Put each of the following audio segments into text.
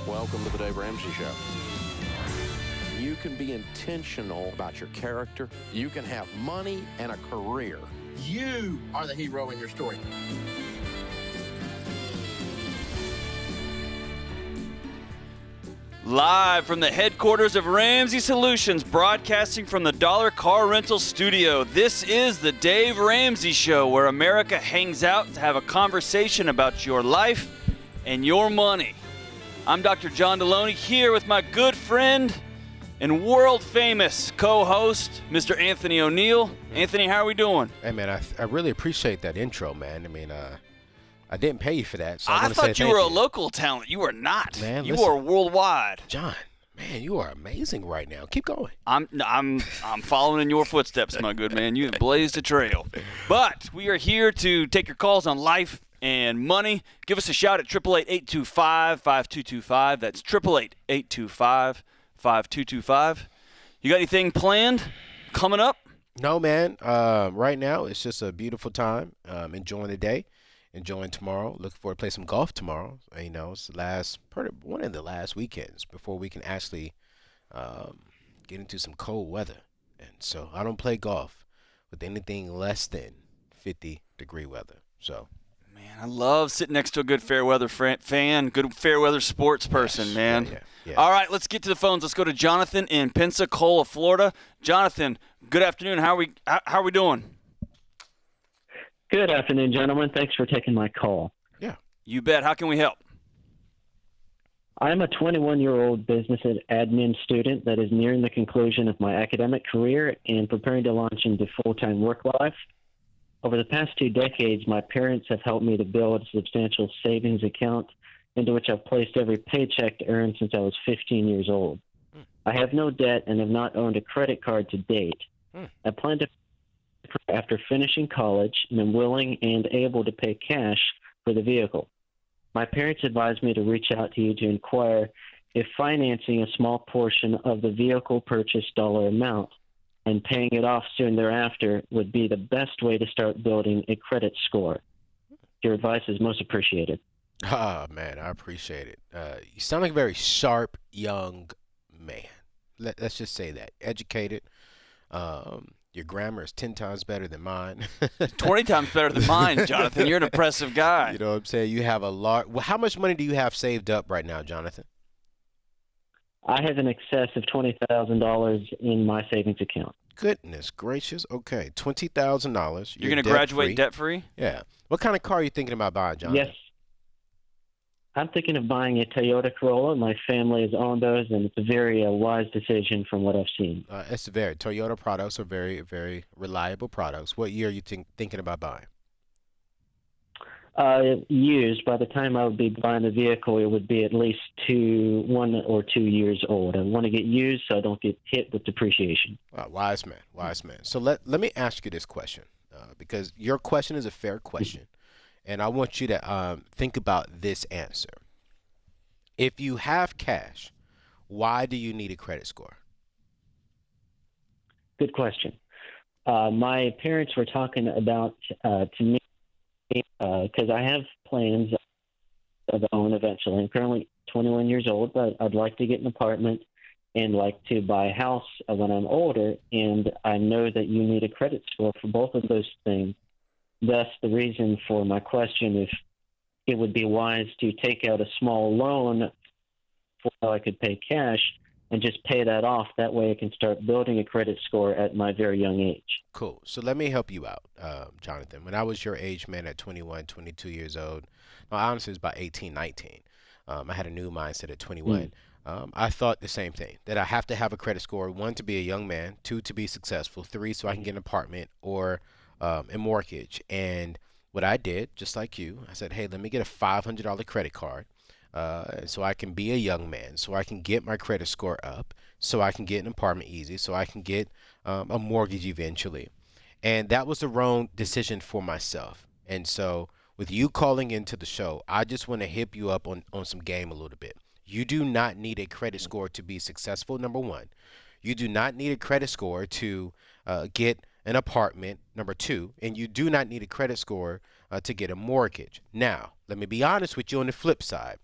Welcome to the Dave Ramsey Show. You can be intentional about your character. You can have money and a career. You are the hero in your story. Live from the headquarters of Ramsey Solutions, broadcasting from the Dollar Car Rental Studio, this is the Dave Ramsey Show, where America hangs out to have a conversation about your life and your money. I'm Dr. John Deloney, here with my good friend and world-famous co-host, Mr. Anthony O'Neill. Anthony, how are we doing? Hey, man, I really appreciate that intro, man. I mean, I didn't pay you for that, so I thought you were a local talent. You are not. Man, you listen, are worldwide. John, man, you are amazing right now. Keep going. I'm following in your footsteps, my good man. You have blazed a trail. But we are here to take your calls on life and money. Give us a shout at 888-825-5225. That's 888-825-5225. You got anything planned coming up? No, man. Right now, it's just a beautiful time. Enjoying the day, enjoying tomorrow. Looking forward to play some golf tomorrow. You know, it's one of the last weekends before we can actually get into some cold weather. And so I don't play golf with anything less than 50-degree weather. So. Man, I love sitting next to a good fair weather fan, good fair weather sports person, Yes. man. Yeah. All right, let's get to the phones. Let's go to Jonathan in Pensacola, Florida. Jonathan, good afternoon. How are we doing? Good afternoon, gentlemen. Thanks for taking my call. Yeah. You bet. How can we help? I'm a 21-year-old business admin student that is nearing the conclusion of my academic career and preparing to launch into full-time work life. Over the past 2 decades, my parents have helped me to build a substantial savings account into which I've placed every paycheck to earn since I was 15 years old. I have no debt and have not owned a credit card to date. I plan to, after finishing college, and am willing and able to pay cash for the vehicle. My parents advised me to reach out to you to inquire if financing a small portion of the vehicle purchase dollar amount and paying it off soon thereafter would be the best way to start building a credit score. Your advice is most appreciated. Oh, man, I appreciate it. You sound like a very sharp, young man. Let's just say that. Educated. Your grammar is 10 times better than mine. 20 times better than mine, Jonathan. You're an impressive guy. You know what I'm saying? You have a lot. Well, how much money do you have saved up right now, Jonathan? I have in excess of $20,000 in my savings account. Goodness gracious. Okay, $20,000. You're going to graduate debt-free? Yeah. What kind of car are you thinking about buying, Jonathan? Yes. I'm thinking of buying a Toyota Corolla. My family has owned those, and it's a very wise decision from what I've seen. Toyota products are very, very reliable products. What year are you thinking about buying? Used. By the time I would be buying the vehicle, it would be at least 1 or 2 years old. I want to get used so I don't get hit with depreciation. Wise man. So let me ask you this question, because your question is a fair question, and I want you to think about this answer. If you have cash, why do you need a credit score? Good question. My parents were talking about to me, because I have plans of own eventually. I'm currently 21 years old, but I'd like to get an apartment and like to buy a house when I'm older, and I know that you need a credit score for both of those things. That's the reason for my question, if it would be wise to take out a small loan for how I could pay cash and just pay that off. That way I can start building a credit score at my very young age. Cool. So let me help you out, Jonathan. When I was your age, man, at 21, 22 years old, honestly, it was about 18, 19. I had a new mindset at 21. I thought the same thing, that I have to have a credit score, 1, to be a young man, 2, to be successful, 3, so I can get an apartment or a mortgage. And what I did, just like you, I said, hey, let me get a $500 credit card. So I can be a young man, so I can get my credit score up, so I can get an apartment easy, so I can get a mortgage eventually. And that was the wrong decision for myself. And so with you calling into the show, I just want to hip you up on some game a little bit. You do not need a credit score to be successful, number one. You do not need a credit score to get an apartment, number two. And you do not need a credit score to get a mortgage. Now, let me be honest with you on the flip side.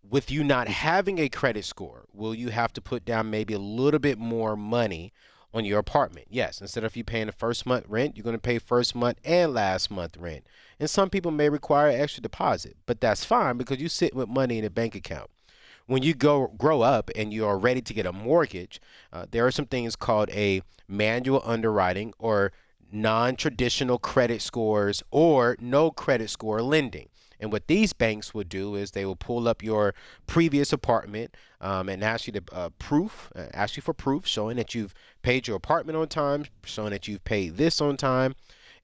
with you not having a credit score, will you have to put down maybe a little bit more money on your apartment? Yes, instead of you paying the first month rent, you're going to pay first month and last month rent. And some people may require an extra deposit, but that's fine because you sit with money in a bank account. When you grow up and you are ready to get a mortgage, there are some things called a manual underwriting or non-traditional credit scores or no credit score lending. And what these banks will do is they will pull up your previous apartment and ask you to ask you for proof showing that you've paid your apartment on time, showing that you've paid this on time.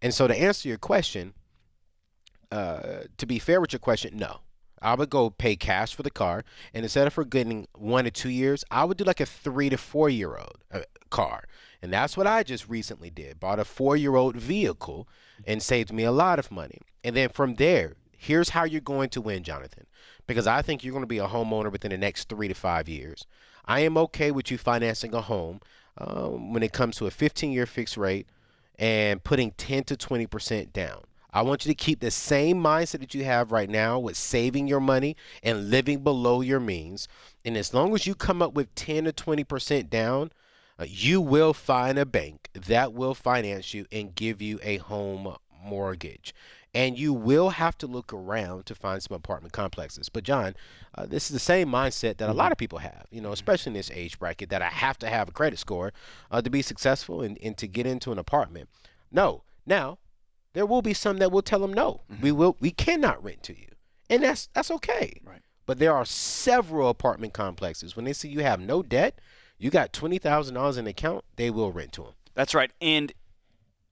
And so to answer your question, to be fair with your question, no. I would go pay cash for the car, and instead of for getting 1 to 2 years, I would do like a 3 to 4 year old car. And that's what I just recently did. Bought a 4-year-old vehicle and saved me a lot of money. And then from there, here's how you're going to win, Jonathan, because I think you're going to be a homeowner within the next 3 to 5 years. I am okay with you financing a home when it comes to a 15-year fixed rate and putting 10 to 20% down. I want you to keep the same mindset that you have right now with saving your money and living below your means. And as long as you come up with 10 to 20% down, you will find a bank that will finance you and give you a home mortgage. And you will have to look around to find some apartment complexes. But John, this is the same mindset that a lot of people have, especially in this age bracket, that I have to have a credit score to be successful and to get into an apartment. No. Now, there will be some that will tell them no. We cannot rent to you. And that's okay. Right. But there are several apartment complexes. When they see you have no debt, you got $20,000 in the account, they will rent to them. That's right. And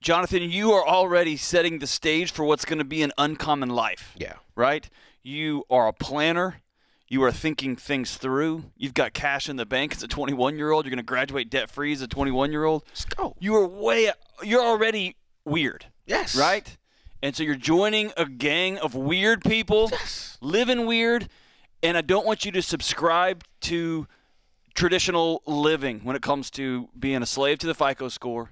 Jonathan, you are already setting the stage for what's going to be an uncommon life. Yeah. Right? You are a planner. You are thinking things through. You've got cash in the bank as a 21-year-old. You're going to graduate debt-free as a 21-year-old. Let's go. You're already weird. Yes. Right? And so you're joining a gang of weird people, living weird, and I don't want you to subscribe to traditional living when it comes to being a slave to the FICO score,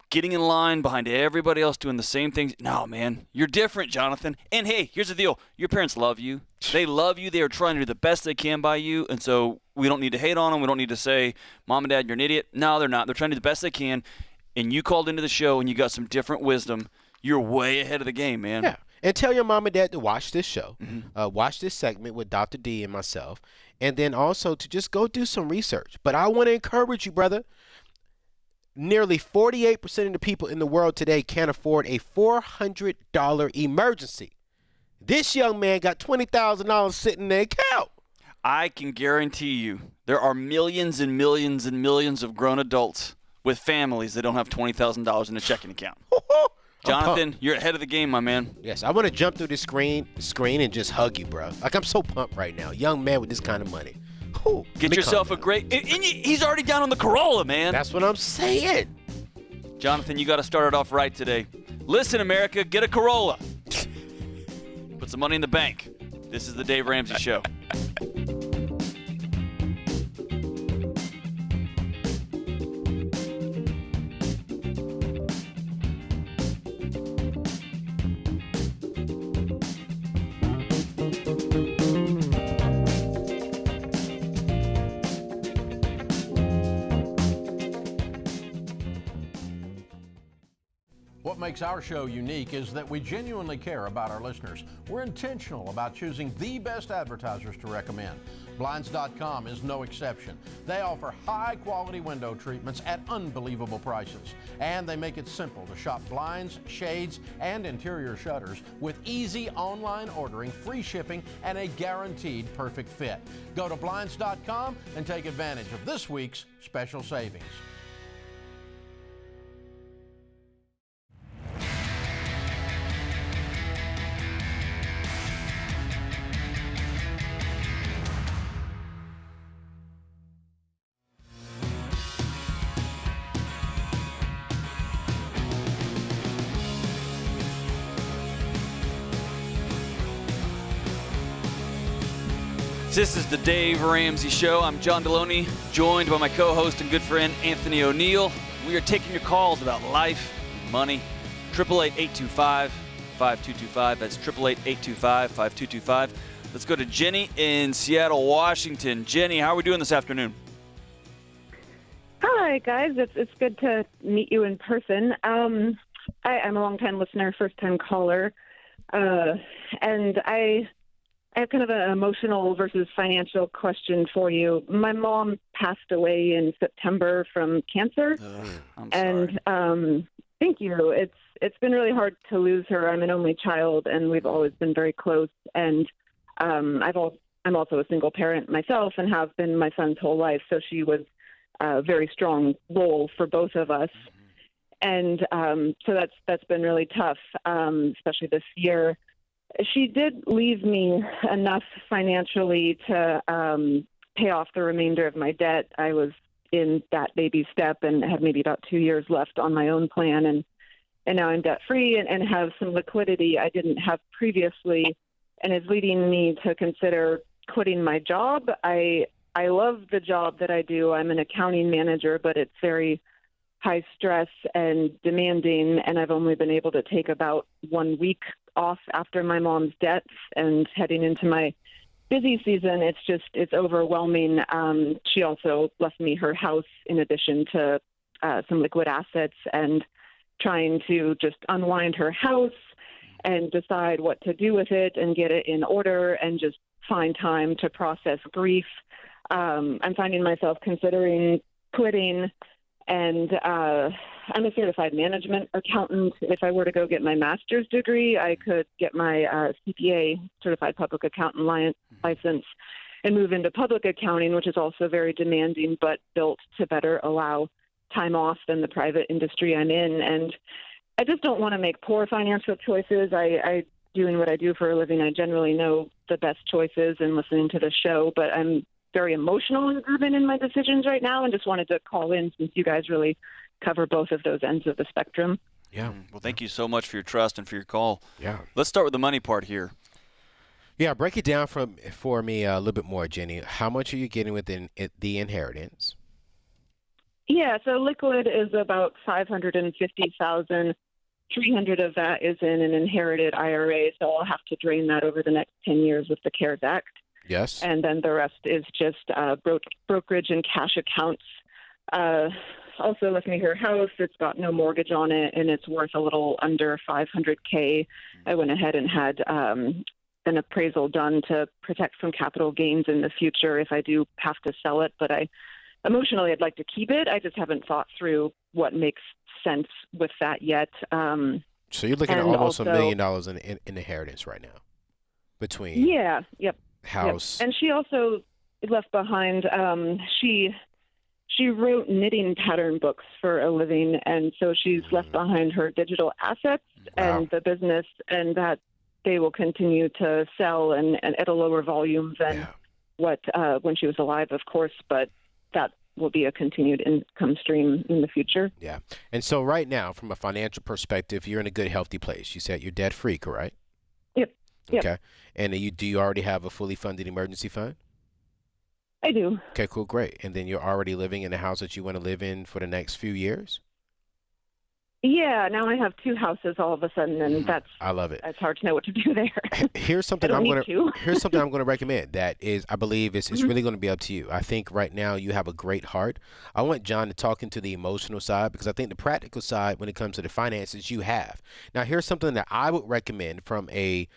getting in line behind everybody else doing the same things. No, man, you're different, Jonathan. And hey, here's the deal. Your parents love you. They love you. They are trying to do the best they can by you, and so we don't need to hate on them. We don't need to say, Mom and Dad, you're an idiot. No, they're not. They're trying to do the best they can. And you called into the show and you got some different wisdom. You're way ahead of the game, man. Yeah. And tell your mom and dad to watch this show, watch this segment with Dr. D and myself, and then also to just go do some research. But I want to encourage you, brother. Nearly 48% of the people in the world today can't afford a $400 emergency. This young man got $20,000 sitting in their account. I can guarantee you there are millions and millions and millions of grown adults with families that don't have $20,000 in a checking account. Jonathan, you're ahead of the game, my man. Yes, I want to jump through the screen and just hug you, bro. Like, I'm so pumped right now. Young man with this kind of money. Ooh, get yourself a great... And he's already down on the Corolla, man. That's what I'm saying. Jonathan, you got to start it off right today. Listen, America, get a Corolla. Put some money in the bank. This is the Dave Ramsey Show. What makes our show unique is that we genuinely care about our listeners. We're intentional about choosing the best advertisers to recommend. Blinds.com is no exception. They offer high-quality window treatments at unbelievable prices. And they make it simple to shop blinds, shades, and interior shutters with easy online ordering, free shipping, and a guaranteed perfect fit. Go to Blinds.com and take advantage of this week's special savings. This is the Dave Ramsey Show. I'm John Deloney, joined by my co-host and good friend Anthony O'Neill. We are taking your calls about life and money. 888-825-5225. That's 888-825-5225. Let's go to Jenny in Seattle, Washington. Jenny, how are we doing this afternoon? Hi, guys. It's good to meet you in person. I'm a long-time listener, first-time caller, and I have kind of an emotional versus financial question for you. My mom passed away in September from cancer, I'm sorry. and thank you. It's been really hard to lose her. I'm an only child, and we've always been very close. And I'm also a single parent myself, and have been my son's whole life. So she was a very strong role for both of us. And so that's been really tough, especially this year. She did leave me enough financially to pay off the remainder of my debt. I was in that baby step and had maybe about 2 years left on my own plan. And now I'm debt-free and have some liquidity I didn't have previously, and is leading me to consider quitting my job. I love the job that I do. I'm an accounting manager, but it's very high stress and demanding, and I've only been able to take about 1 week off after my mom's death, and heading into my busy season, it's overwhelming. She also left me her house in addition to some liquid assets, and trying to just unwind her house and decide what to do with it and get it in order and just find time to process grief. I'm finding myself considering quitting, and I'm a certified management accountant. If I were to go get my master's degree, I could get my CPA, certified public accountant license, and move into public accounting, which is also very demanding, but built to better allow time off than the private industry I'm in. And I just don't want to make poor financial choices. I doing what I do for a living, I generally know the best choices and listening to the show, but I'm very emotional and driven in my decisions right now, and just wanted to call in since you guys really cover both of those ends of the spectrum. Yeah. Well, thank you so much for your trust and for your call. Yeah. Let's start with the money part here. Yeah, break it down for me a little bit more, Jenny. How much are you getting within the inheritance? Yeah, so liquid is about $550,000. 300 of that is in an inherited IRA, so I'll have to drain that over the next 10 years with the CARES Act. Yes. And then the rest is just brokerage and cash accounts. Also, with me, her house, it's got no mortgage on it, and it's worth a little under $500K. I went ahead and had an appraisal done to protect from capital gains in the future if I do have to sell it. But emotionally, I'd like to keep it. I just haven't thought through what makes sense with that yet. So you're looking at almost $1 million in inheritance right now between house. Yep. And she also left behind, she wrote knitting pattern books for a living, and so she's left behind her digital assets and the business, and that they will continue to sell and at a lower volume than what when she was alive, of course, but that will be a continued income stream in the future. Yeah. And so right now, from a financial perspective, you're in a good, healthy place. You said you're debt-free, correct? Yep. Okay. And do you already have a fully funded emergency fund? I do. Okay, cool, great. And then you're already living in the house that you want to live in for the next few years? Yeah, now I have two houses all of a sudden, and I love it. It's hard to know what to do there. Here's something I'm going to recommend that is, I believe it's really going to be up to you. I think right now you have a great heart. I want John to talk into the emotional side, because I think the practical side when it comes to the finances you have. Now, here's something that I would recommend from a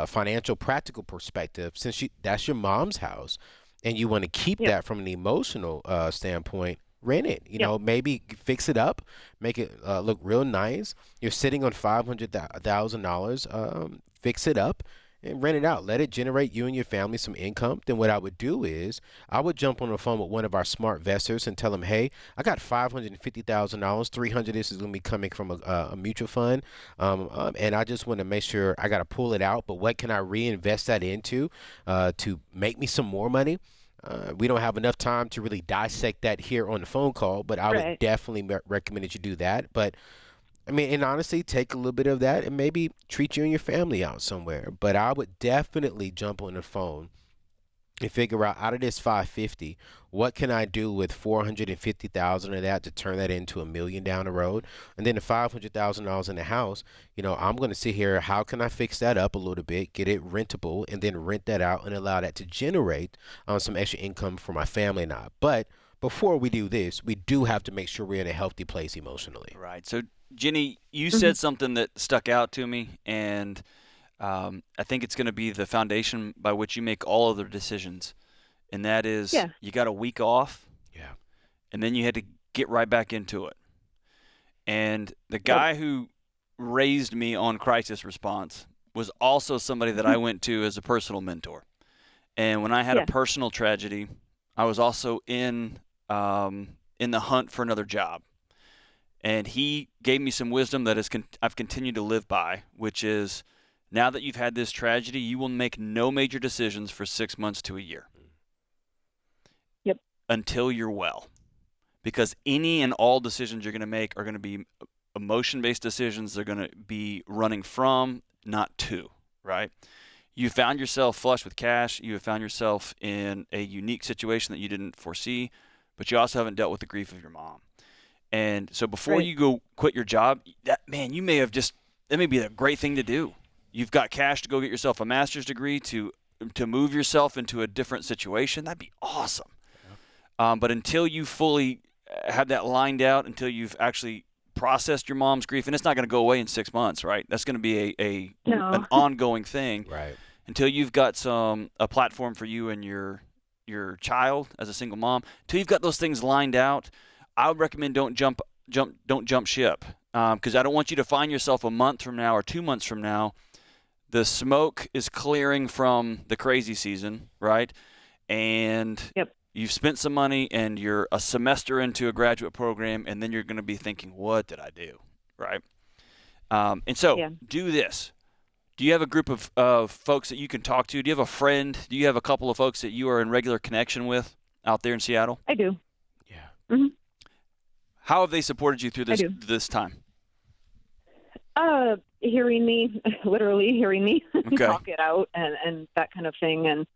financial practical perspective, since that's your mom's house and you want to keep that from an emotional standpoint. Rent it, you know, maybe fix it up, make it look real nice. You're sitting on $500,000, fix it up and rent it out. Let it generate you and your family some income. Then what I would do is I would jump on the phone with one of our smart investors and tell them, hey, I got $550,000. 300 of this is going to be coming from a mutual fund. And I just want to make sure I got to pull it out. But what can I reinvest that into to make me some more money? We don't have enough time to really dissect that here on the phone call, but I would definitely recommend that you do that. But I mean, and honestly, take a little bit of that and maybe treat you and your family out somewhere. But I would definitely jump on the phone and figure out of this 550, what can I do with 450,000 of that to turn that into $1 million down the road? And then the $500,000 in the house, I'm going to sit here. How can I fix that up a little bit, get it rentable, and then rent that out and allow that to generate some extra income for my family and I. But before we do this, we do have to make sure we're in a healthy place emotionally. Right. So, Jenny, you said something that stuck out to me, and I think it's going to be the foundation by which you make all other decisions, and that is you got a week off, and then you had to get right back into it. And the guy who raised me on crisis response was also somebody that I went to as a personal mentor. And when I had a personal tragedy, I was also in the hunt for another job. And he gave me some wisdom that I've continued to live by, which is, now that you've had this tragedy, you will make no major decisions for 6 months to a year. Yep. Until you're well. Because any and all decisions you're going to make are going to be emotion-based decisions. They're going to be running from, not to, right? You found yourself flush with cash. You have found yourself in a unique situation that you didn't foresee, but you also haven't dealt with the grief of your mom. And so before you go quit your job, that may be a great thing to do. You've got cash to go get yourself a master's degree to move yourself into a different situation. That'd be awesome. But until you fully have that lined out, until you've actually processed your mom's grief, and it's not going to go away in 6 months, right? That's going to be an ongoing thing. Right. Until you've got a platform for you and your child as a single mom, until you've got those things lined out, I would recommend don't jump ship, because I don't want you to find yourself a month from now or 2 months from now, the smoke is clearing from the crazy season, right? And you've spent some money and you're a semester into a graduate program, and then you're going to be thinking, what did I do, right? And so do this. Do you have a group of folks that you can talk to? Do you have a friend? Do you have a couple of folks that you are in regular connection with out there in Seattle? I do. Yeah. Mm-hmm. How have they supported you through this time? Hearing me, literally hearing me talk it out and that kind of thing, and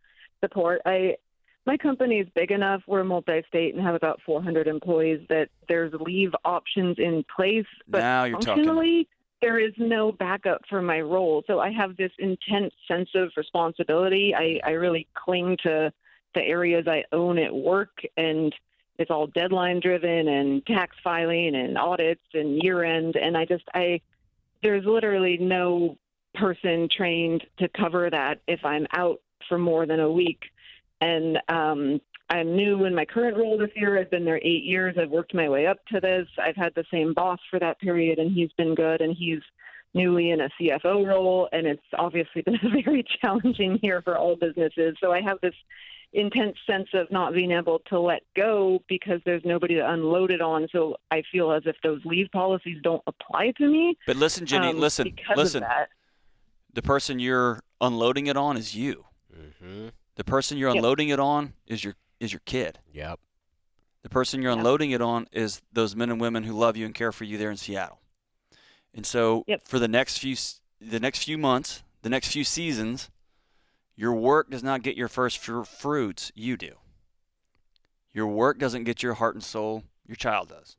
support. My company is big enough. We're multi-state and have about 400 employees that there's leave options in place. But now you're functionally, there is no backup for my role. So I have this intense sense of responsibility. I really cling to the areas I own at work, and it's all deadline driven and tax filing and audits and year end. And there's literally no person trained to cover that if I'm out for more than a week. And I'm new in my current role this year. I've been there 8 years. I've worked my way up to this. I've had the same boss for that period, and he's been good. And he's newly in a CFO role, and it's obviously been a very challenging year for all businesses. So I have this intense sense of not being able to let go because there's nobody to unload it on. So I feel as if those leave policies don't apply to me. But listen, Jenny, listen. The person you're unloading it on is you. Mm-hmm. The person you're unloading it on is your kid. Yep. The person you're unloading it on is those men and women who love you and care for you there in Seattle. And so for the next few months, the next few seasons, your work does not get your first fruits. You do. Your work doesn't get your heart and soul. Your child does.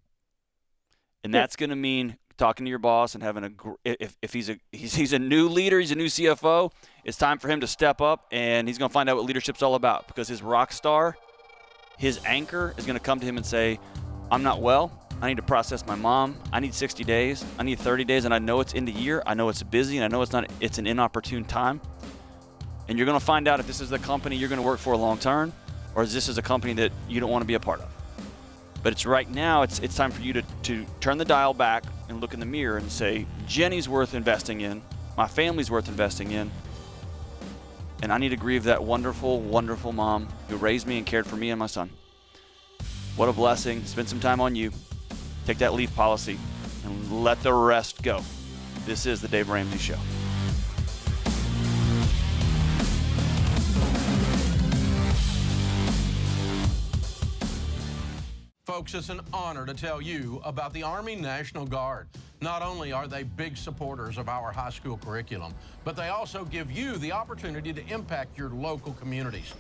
And that's going to mean talking to your boss and having if he's a new leader, he's a new CFO, it's time for him to step up, and he's going to find out what leadership's all about, because his rock star, his anchor, is going to come to him and say, I'm not well. I need to process my mom. I need 60 days. I need 30 days, and I know it's end of year. I know it's busy, and I know it's an inopportune time. And you're going to find out if this is the company you're going to work for long term, or is this is a company that you don't want to be a part of. But it's right now, it's time for you to turn the dial back and look in the mirror and say, Jenny's worth investing in. My family's worth investing in. And I need to grieve that wonderful, wonderful mom who raised me and cared for me and my son. What a blessing. Spend some time on you. Take that leave policy and let the rest go. This is the Dave Ramsey Show. Folks, it's an honor to tell you about the Army National Guard. Not only are they big supporters of our high school curriculum, but they also give you the opportunity to impact your local communities.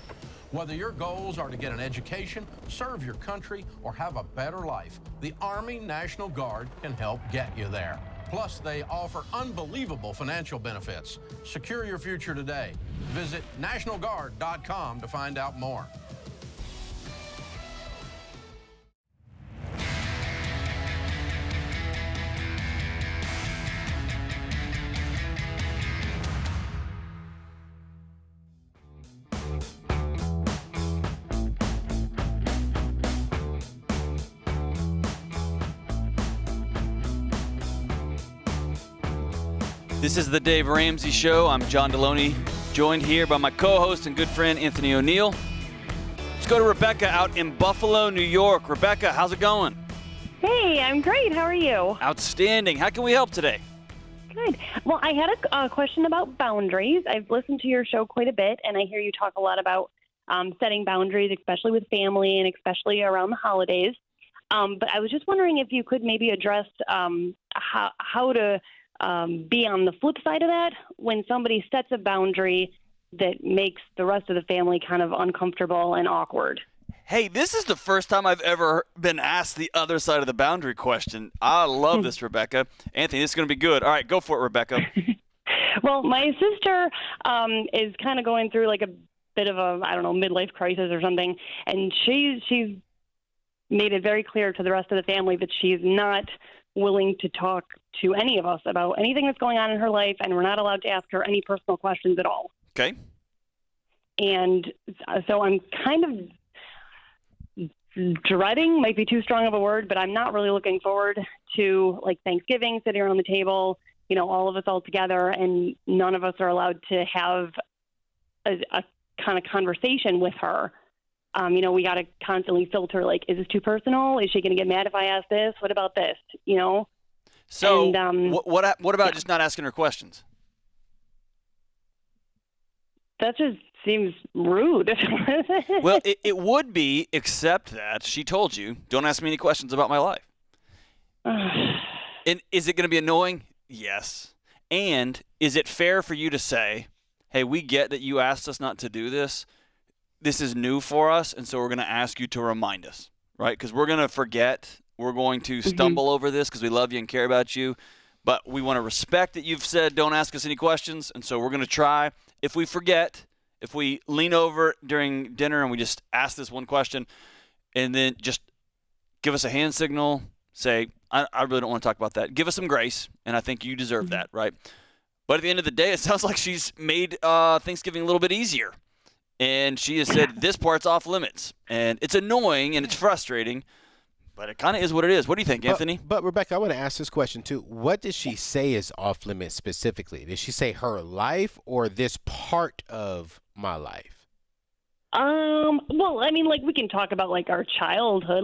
Whether your goals are to get an education, serve your country, or have a better life, the Army National Guard can help get you there. Plus, they offer unbelievable financial benefits. Secure your future today. Visit NationalGuard.com to find out more. This is the Dave Ramsey Show. I'm John Deloney, joined here by my co-host and good friend Anthony O'Neill. Let's go to Rebecca out in Buffalo, New York. Rebecca, how's it going? Hey, I'm great. How are you? Outstanding. How can we help today? Good. Well, I had a question about boundaries. I've listened to your show quite a bit, and I hear you talk a lot about setting boundaries, especially with family and especially around the holidays. But I was just wondering if you could maybe address how to be on the flip side of that when somebody sets a boundary that makes the rest of the family kind of uncomfortable and awkward. Hey, this is the first time I've ever been asked the other side of the boundary question. I love this, Rebecca. Anthony, this is going to be good. All right, go for it, Rebecca. Well, my sister is kind of going through like a bit of a, midlife crisis or something, and she's made it very clear to the rest of the family that she's not willing to talk to any of us about anything that's going on in her life, and we're not allowed to ask her any personal questions at all. Okay. And so I'm kind of dreading, might be too strong of a word, but I'm not really looking forward to like Thanksgiving, sitting around the table, all of us all together, and none of us are allowed to have a kind of conversation with her. We got to constantly filter, like, is this too personal? Is she going to get mad if I ask this? What about this? So and, what about just not asking her questions? That just seems rude. Well, it would be, except that she told you, don't ask me any questions about my life. And is it going to be annoying? Yes. And is it fair for you to say, hey, we get that you asked us not to do this. This is new for us, and so we're going to ask you to remind us, right? Because we're going to forget. We're going to stumble over this because we love you and care about you. But we want to respect that you've said don't ask us any questions, and so we're going to try. If we forget, if we lean over during dinner and we just ask this one question, and then just give us a hand signal, say, I really don't want to talk about that. Give us some grace, and I think you deserve that, right? But at the end of the day, it sounds like she's made Thanksgiving a little bit easier. And she has said this part's off limits. And it's annoying and it's frustrating, but it kind of is what it is. What do you think, Anthony? But Rebecca, I want to ask this question too. What did she say is off limits specifically? Did she say her life or this part of my life? Well, we can talk about like our childhood,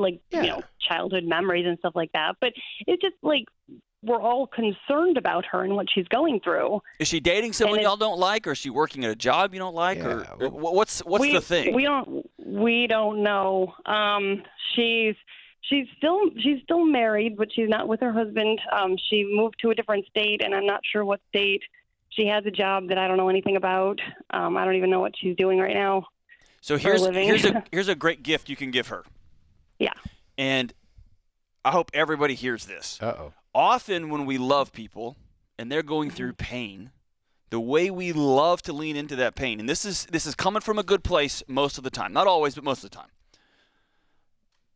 childhood memories and stuff like that. But it's just like we're all concerned about her and what she's going through. Is she dating someone y'all don't like, or is she working at a job you don't like, or what's the thing? We don't know. She's still married, but she's not with her husband. She moved to a different state, and I'm not sure what state. She has a job that I don't know anything about. I don't even know what she's doing right now. So here's a great gift you can give her. Yeah. And I hope everybody hears this. Uh-oh. Often when we love people and they're going through pain, the way we love to lean into that pain, and this is coming from a good place most of the time, not always, but most of the time,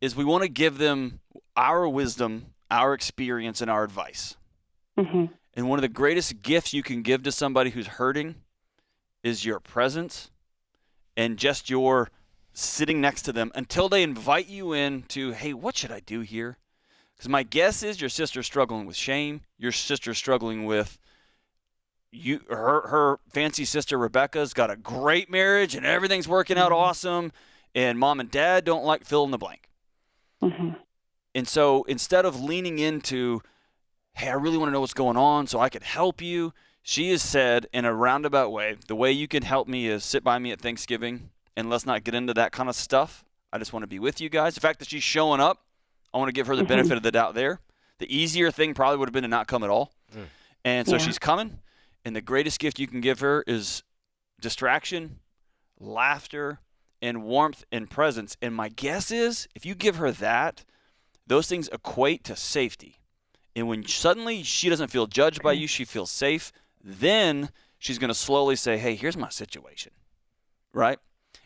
is we want to give them our wisdom, our experience, and our advice. Mm-hmm. And one of the greatest gifts you can give to somebody who's hurting is your presence and just your sitting next to them until they invite you in to, hey, what should I do here? Because my guess is your sister's struggling with shame. Your sister's struggling with her fancy sister Rebecca's got a great marriage and everything's working out awesome, and mom and dad don't like fill in the blank. Mm-hmm. And so instead of leaning into, hey, I really want to know what's going on so I could help you, she has said in a roundabout way, the way you can help me is sit by me at Thanksgiving and let's not get into that kind of stuff. I just want to be with you guys. The fact that she's showing up, I want to give her the benefit of the doubt there. The easier thing probably would have been to not come at all. And so she's coming, and the greatest gift you can give her is distraction, laughter, and warmth and presence. And my guess is if you give her that, those things equate to safety. And when suddenly she doesn't feel judged by you, she feels safe, then she's going to slowly say, hey, here's my situation, right?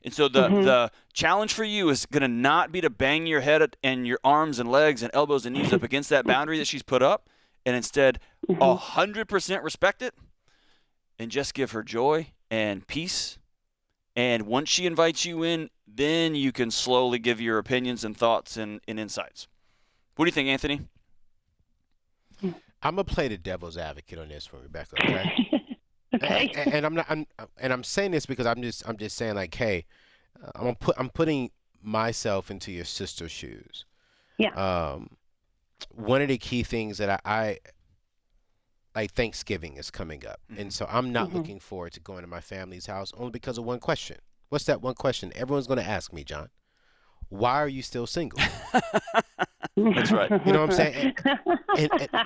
And so the challenge for you is going to not be to bang your head and your arms and legs and elbows and knees up against that boundary that she's put up, and instead 100% respect it and just give her joy and peace. And once she invites you in, then you can slowly give your opinions and thoughts and insights. What do you think, Anthony? I'm gonna play the devil's advocate on this one, Rebecca. Okay. Okay. And I'm saying this because I'm just saying, like, hey, I'm putting myself into your sister's shoes. Yeah. One of the key things that I like, Thanksgiving is coming up, and so I'm not looking forward to going to my family's house only because of one question. What's that one question everyone's going to ask me, John? Why are you still single? That's right. You know what I'm saying?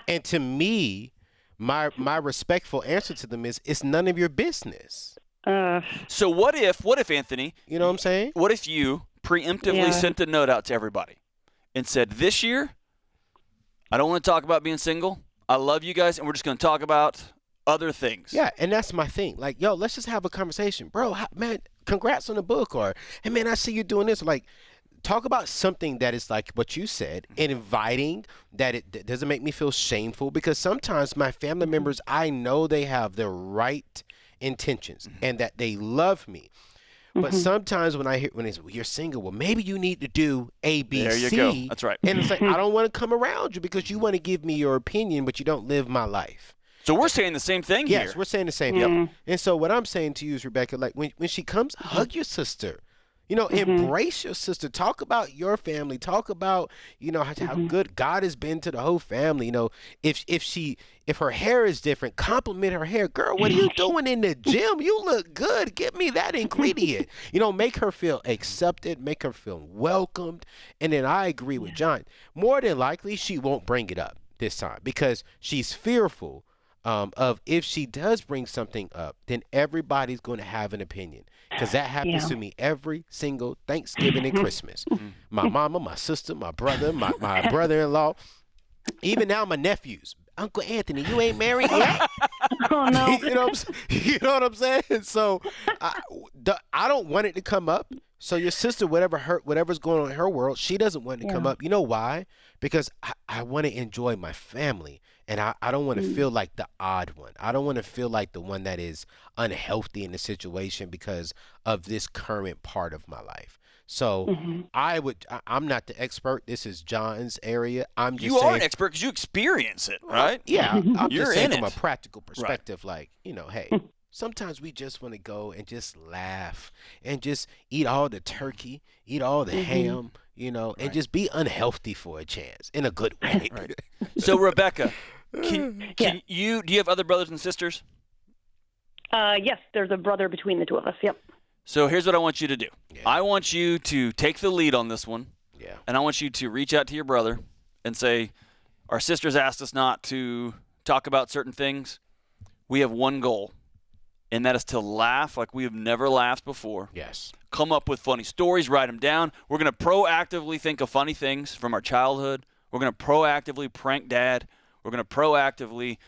And to me, my respectful answer to them is, it's none of your business. So what if Anthony? You know what I'm saying? What if you preemptively sent a note out to everybody and said, this year, I don't want to talk about being single. I love you guys, and we're just going to talk about other things. Yeah, and that's my thing. Like, yo, let's just have a conversation. Bro, man, congrats on the book. Or, hey, man, I see you doing this. Like, talk about something that is like what you said, and inviting, that it doesn't make me feel shameful, because sometimes my family members, I know they have the right intentions and that they love me. But sometimes when they say, well, you're single, well, maybe you need to do A, B, there you C. go. That's right. And it's like, I don't want to come around you because you want to give me your opinion, but you don't live my life. So we're saying the same thing here. Yes, we're saying the same thing. And so what I'm saying to you is, Rebecca, like, when she comes, hug your sister. You know, embrace your sister. Talk about your family. Talk about, you know, how good God has been to the whole family. You know, if her hair is different, compliment her hair. Girl, what are you doing in the gym? You look good. Give me that ingredient. You know, make her feel accepted. Make her feel welcomed. And then I agree with John. More than likely, she won't bring it up this time because she's fearful of, if she does bring something up, then everybody's going to have an opinion. Because that happens to me every single Thanksgiving and Christmas. My mama, my sister, my brother, my brother-in-law, even now my nephews. Uncle Anthony, you ain't married yet? Oh, no. You know what I'm saying? So I don't want it to come up. So your sister, whatever's going on in her world, she doesn't want it to come up. You know why? Because I want to enjoy my family, and I don't want to feel like the odd one. I don't want to feel like the one that is unhealthy in the situation because of this current part of my life. So I'm not the expert. This is John's area. I'm just saying, are an expert because you experience it, right? Yeah, I'm You're just saying in from it. a practical perspective, like, you know, hey, sometimes we just want to go and just laugh and just eat all the turkey, eat all the ham, you know, and just be unhealthy for a chance in a good way. Right. So, Rebecca, do you have other brothers and sisters? Yes, there's a brother between the two of us. Yep. So here's what I want you to do. Yeah. I want you to take the lead on this one. Yeah. And I want you to reach out to your brother and say, our sisters asked us not to talk about certain things. We have one goal, and that is to laugh like we have never laughed before. Yes. Come up with funny stories, write them down. We're going to proactively think of funny things from our childhood. We're going to proactively prank Dad. We're going to proactively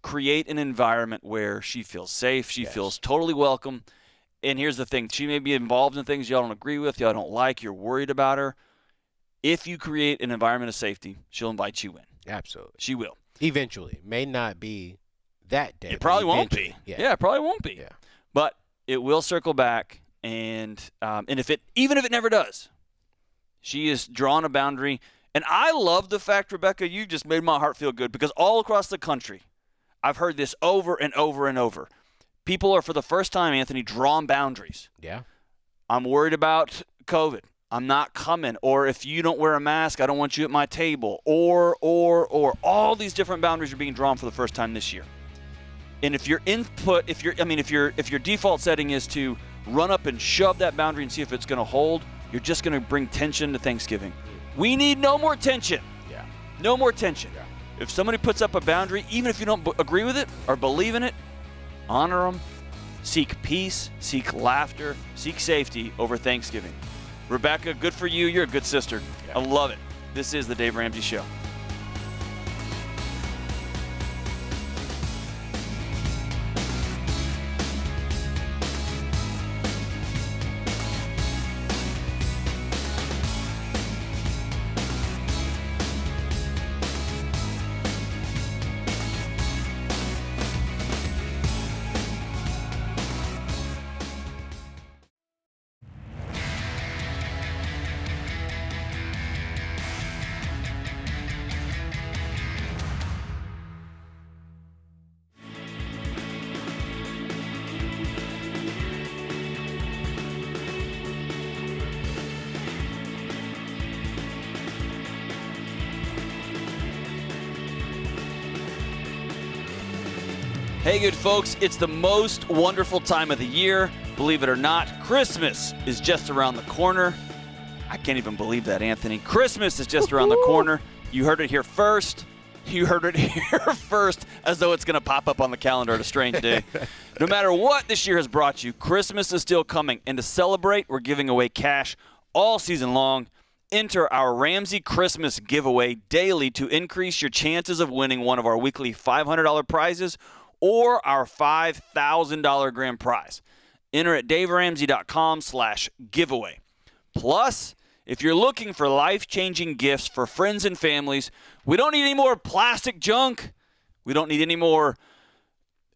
create an environment where she feels safe. She feels totally welcome. And here's the thing. She may be involved in things y'all don't agree with, y'all don't like, you're worried about her. If you create an environment of safety, she'll invite you in. Absolutely. She will. Eventually. May not be that day. It probably won't be. Yeah, it probably won't be. Yeah. But it will circle back, and even if it never does, she has drawn a boundary. And I love the fact, Rebecca, you just made my heart feel good, because all across the country, I've heard this over and over and over. People are, for the first time, Anthony, drawing boundaries. Yeah. I'm worried about COVID. I'm not coming. Or if you don't wear a mask, I don't want you at my table. Or all these different boundaries are being drawn for the first time this year. And if your default setting is to run up and shove that boundary and see if it's going to hold, you're just going to bring tension to Thanksgiving. We need no more tension. Yeah. No more tension. Yeah. If somebody puts up a boundary, even if you don't agree with it or believe in it, honor them, Seek peace, seek laughter, seek safety over Thanksgiving. Rebecca, good for you. You're a good sister. I love it. This is the Dave Ramsey Show. Hey, good folks, it's the most wonderful time of the year. Believe it or not, Christmas is just around the corner. I can't even believe that, Anthony. Christmas is just around the corner. You heard it here first. You heard it here first, as though it's going to pop up on the calendar at a strange day. No matter what this year has brought you, Christmas is still coming. And to celebrate, we're giving away cash all season long. Enter our Ramsey Christmas giveaway daily to increase your chances of winning one of our weekly $500 prizes or our $5,000 grand prize. Enter at daveramsey.com/giveaway. Plus, if you're looking for life-changing gifts for friends and families, we don't need any more plastic junk. We don't need any more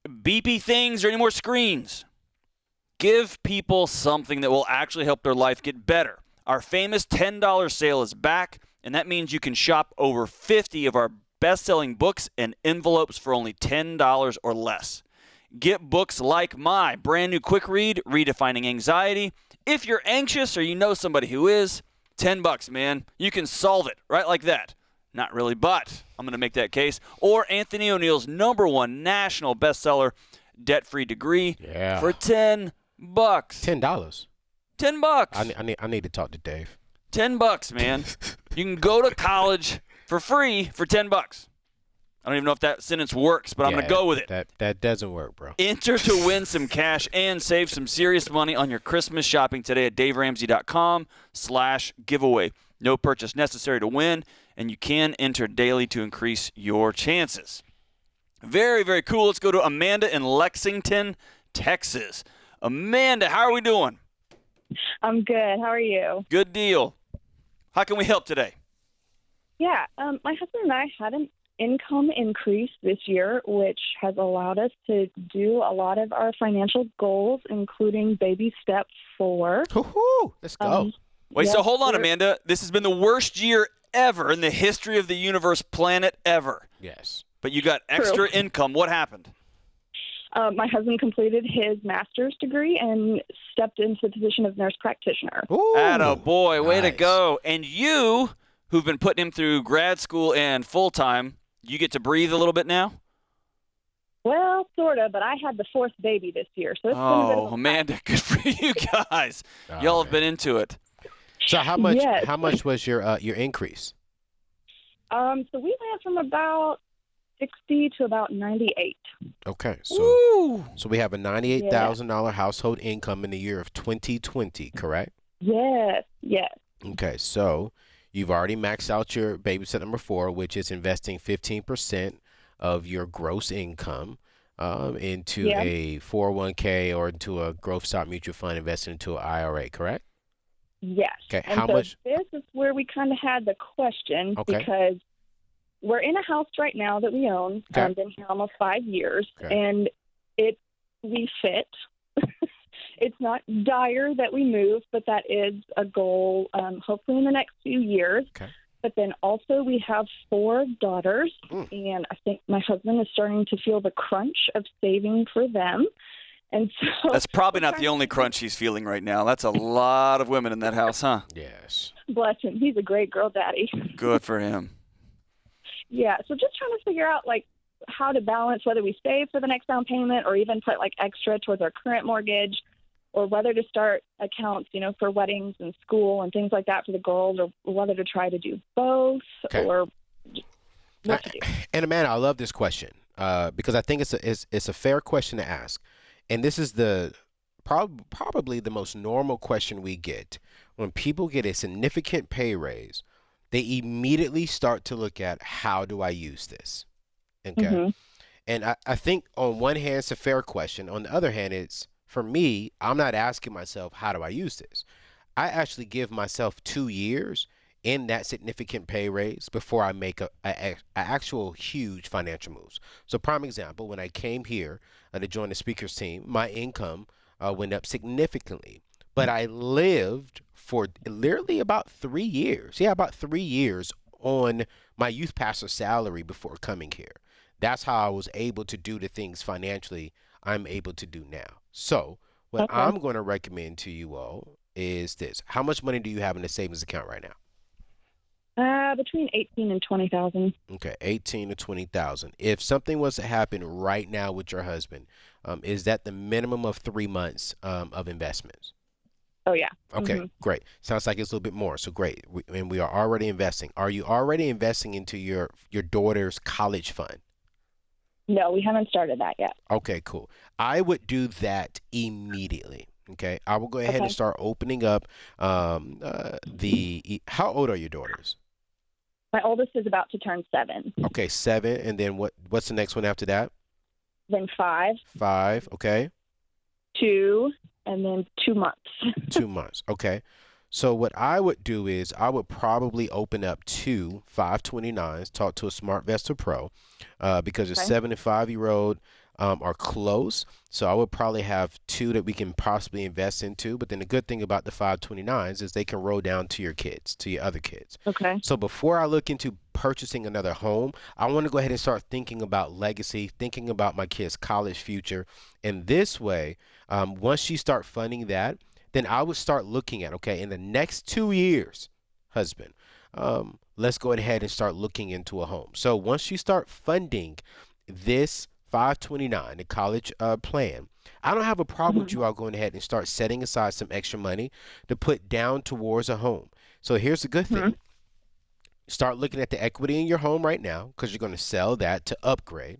beepy things or any more screens. Give people something that will actually help their life get better. Our famous $10 sale is back, and that means you can shop over 50 of our best-selling books and envelopes for only $10 or less. Get books like my brand new quick read, Redefining Anxiety. If you're anxious or you know somebody who is, $10, man. You can solve it right like that. Not really, but I'm going to make that case. Or Anthony O'Neill's #1 national bestseller, Debt-Free Degree, for $10. $10. $10. I need to talk to Dave. $10, man. You can go to college for free for $10. I don't even know if that sentence works, but I'm going to go with it. That doesn't work, bro. Enter to win some cash and save some serious money on your Christmas shopping today at daveramsey.com/giveaway. No purchase necessary to win, and you can enter daily to increase your chances. Very, very cool. Let's go to Amanda in Lexington, Texas. Amanda, how are we doing? I'm good. How are you? Good deal. How can we help today? Yeah, my husband and I had an income increase this year, which has allowed us to do a lot of our financial goals, including baby step 4. Woo-hoo, let's go. Wait, so hold on, Amanda. This has been the worst year ever in the history of the universe, planet ever. Yes. But you got extra income. What happened? My husband completed his master's degree and stepped into the position of nurse practitioner. Attaboy, way to Nice. go. And you, who've been putting him through grad school and full-time, you get to breathe a little bit now? Well, sort of, but I had the 4th baby this year, so it's been a bit of a Amanda, good for you guys. Y'all have been into it. So how much? Yes. How much was your increase? So we went from about 60 to about 98. Okay, so Woo! so we have a $98,000 household income in the year of 2020, correct? Yes. Okay, so you've already maxed out your baby step number 4, which is investing 15% of your gross income into a 401k or into a growth stock mutual fund invested into an IRA, correct? Yes. Okay, and how so much? This is where we kind of had the question because we're in a house right now that we own. Okay. I've been here almost 5 years, Okay. and we fit. It's not dire that we move, but that is a goal, hopefully in the next few years. Okay. But then also we have 4 daughters, and I think my husband is starting to feel the crunch of saving for them. And so That's probably not the only crunch he's feeling right now. That's a lot of women in that house, huh? Yes. bless him, he's a great girl daddy. Good for him. Yeah, so just trying to figure out like how to balance whether we save for the next down payment or even put like extra towards our current mortgage, or whether to start accounts, for weddings and school and things like that for the girls, or whether to try to do both, or what to do. And Amanda, I love this question because I think it's a fair question to ask. and this is the probably the most normal question we get. When people get a significant pay raise, they immediately start to look at, how do I use this? Okay. And I think on one hand, it's a fair question. On the other hand, it's, for me, I'm not asking myself, how do I use this? I actually give myself 2 years in that significant pay raise before I make a actual huge financial moves. So prime example, when I came here to join the speakers team, my income went up significantly, but I lived for literally about 3 years. Yeah, about 3 years on my youth pastor salary before coming here. That's how I was able to do the things financially I'm able to do now. So what I'm going to recommend to you all is this. How much money do you have in the savings account right now? Between 18 and 20,000. Okay, 18 to 20,000. If something was to happen right now with your husband, is that the minimum of 3 months of investments? Oh, yeah. Okay, great. Sounds like it's a little bit more. So great. And we are already investing. Are you already investing into your daughter's college fund? No, we haven't started that yet. Okay, cool. I would do that immediately. Okay, I will go ahead and start opening up how old are your daughters? My oldest is about to turn 7. Okay, 7, and then what's the next one after that? Then 5. 5, okay. 2, and then 2 months. 2 months, okay. So what I would do is I would probably open up 2 529s, talk to a SmartVestor Pro, because a 7 and 5-year-old are close. So I would probably have 2 that we can possibly invest into. But then the good thing about the 529s is they can roll down to your kids, to your other kids. Okay. So before I look into purchasing another home, I want to go ahead and start thinking about legacy, thinking about my kids' college future. And this way, once you start funding that, then I would start looking at, okay, in the next 2 years, husband, let's go ahead and start looking into a home. So once you start funding this 529, the college plan, I don't have a problem with you all going ahead and start setting aside some extra money to put down towards a home. So here's the good thing. Start looking at the equity in your home right now, because you're going to sell that to upgrade.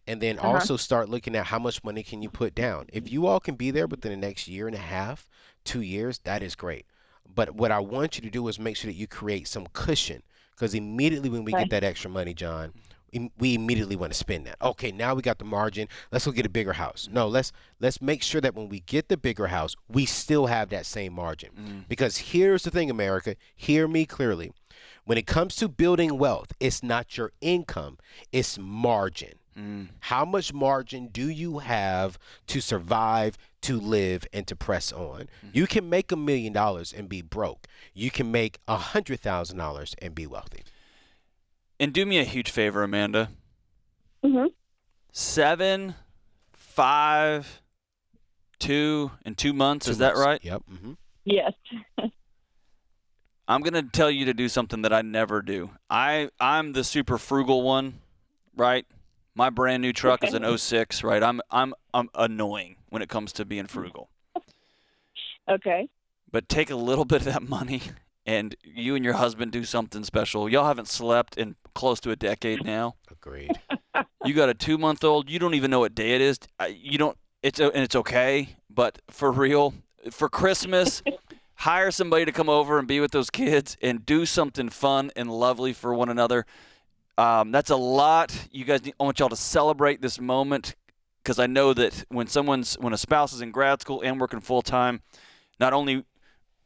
And then also start looking at how much money can you put down. If you all can be there within the next year and a half, 2 years, that is great. But what I want you to do is make sure that you create some cushion, because immediately when we get that extra money, John, we immediately want to spend that. Okay, now we got the margin. Let's go get a bigger house. No, let's make sure that when we get the bigger house, we still have that same margin. Because here's the thing, America, hear me clearly. When it comes to building wealth, it's not your income, it's margin. How much margin do you have to survive, to live, and to press on? You can make $1 million and be broke. You can make $100,000 and be wealthy. And do me a huge favor, Amanda. 7, 5, 2, and 2 months. Is that right? Yep. Yes. I'm going to tell you to do something that I never do. I'm the super frugal one, right? My brand new truck is an 06, right? I'm annoying when it comes to being frugal. Okay. But take a little bit of that money and you and your husband do something special. Y'all haven't slept in close to a decade now. Agreed. You got a 2-month-old. You don't even know what day it is. You don't. And it's okay. But for real, for Christmas, hire somebody to come over and be with those kids and do something fun and lovely for one another. That's a lot. You guys I want y'all to celebrate this moment, because I know that when a spouse is in grad school and working full time, not only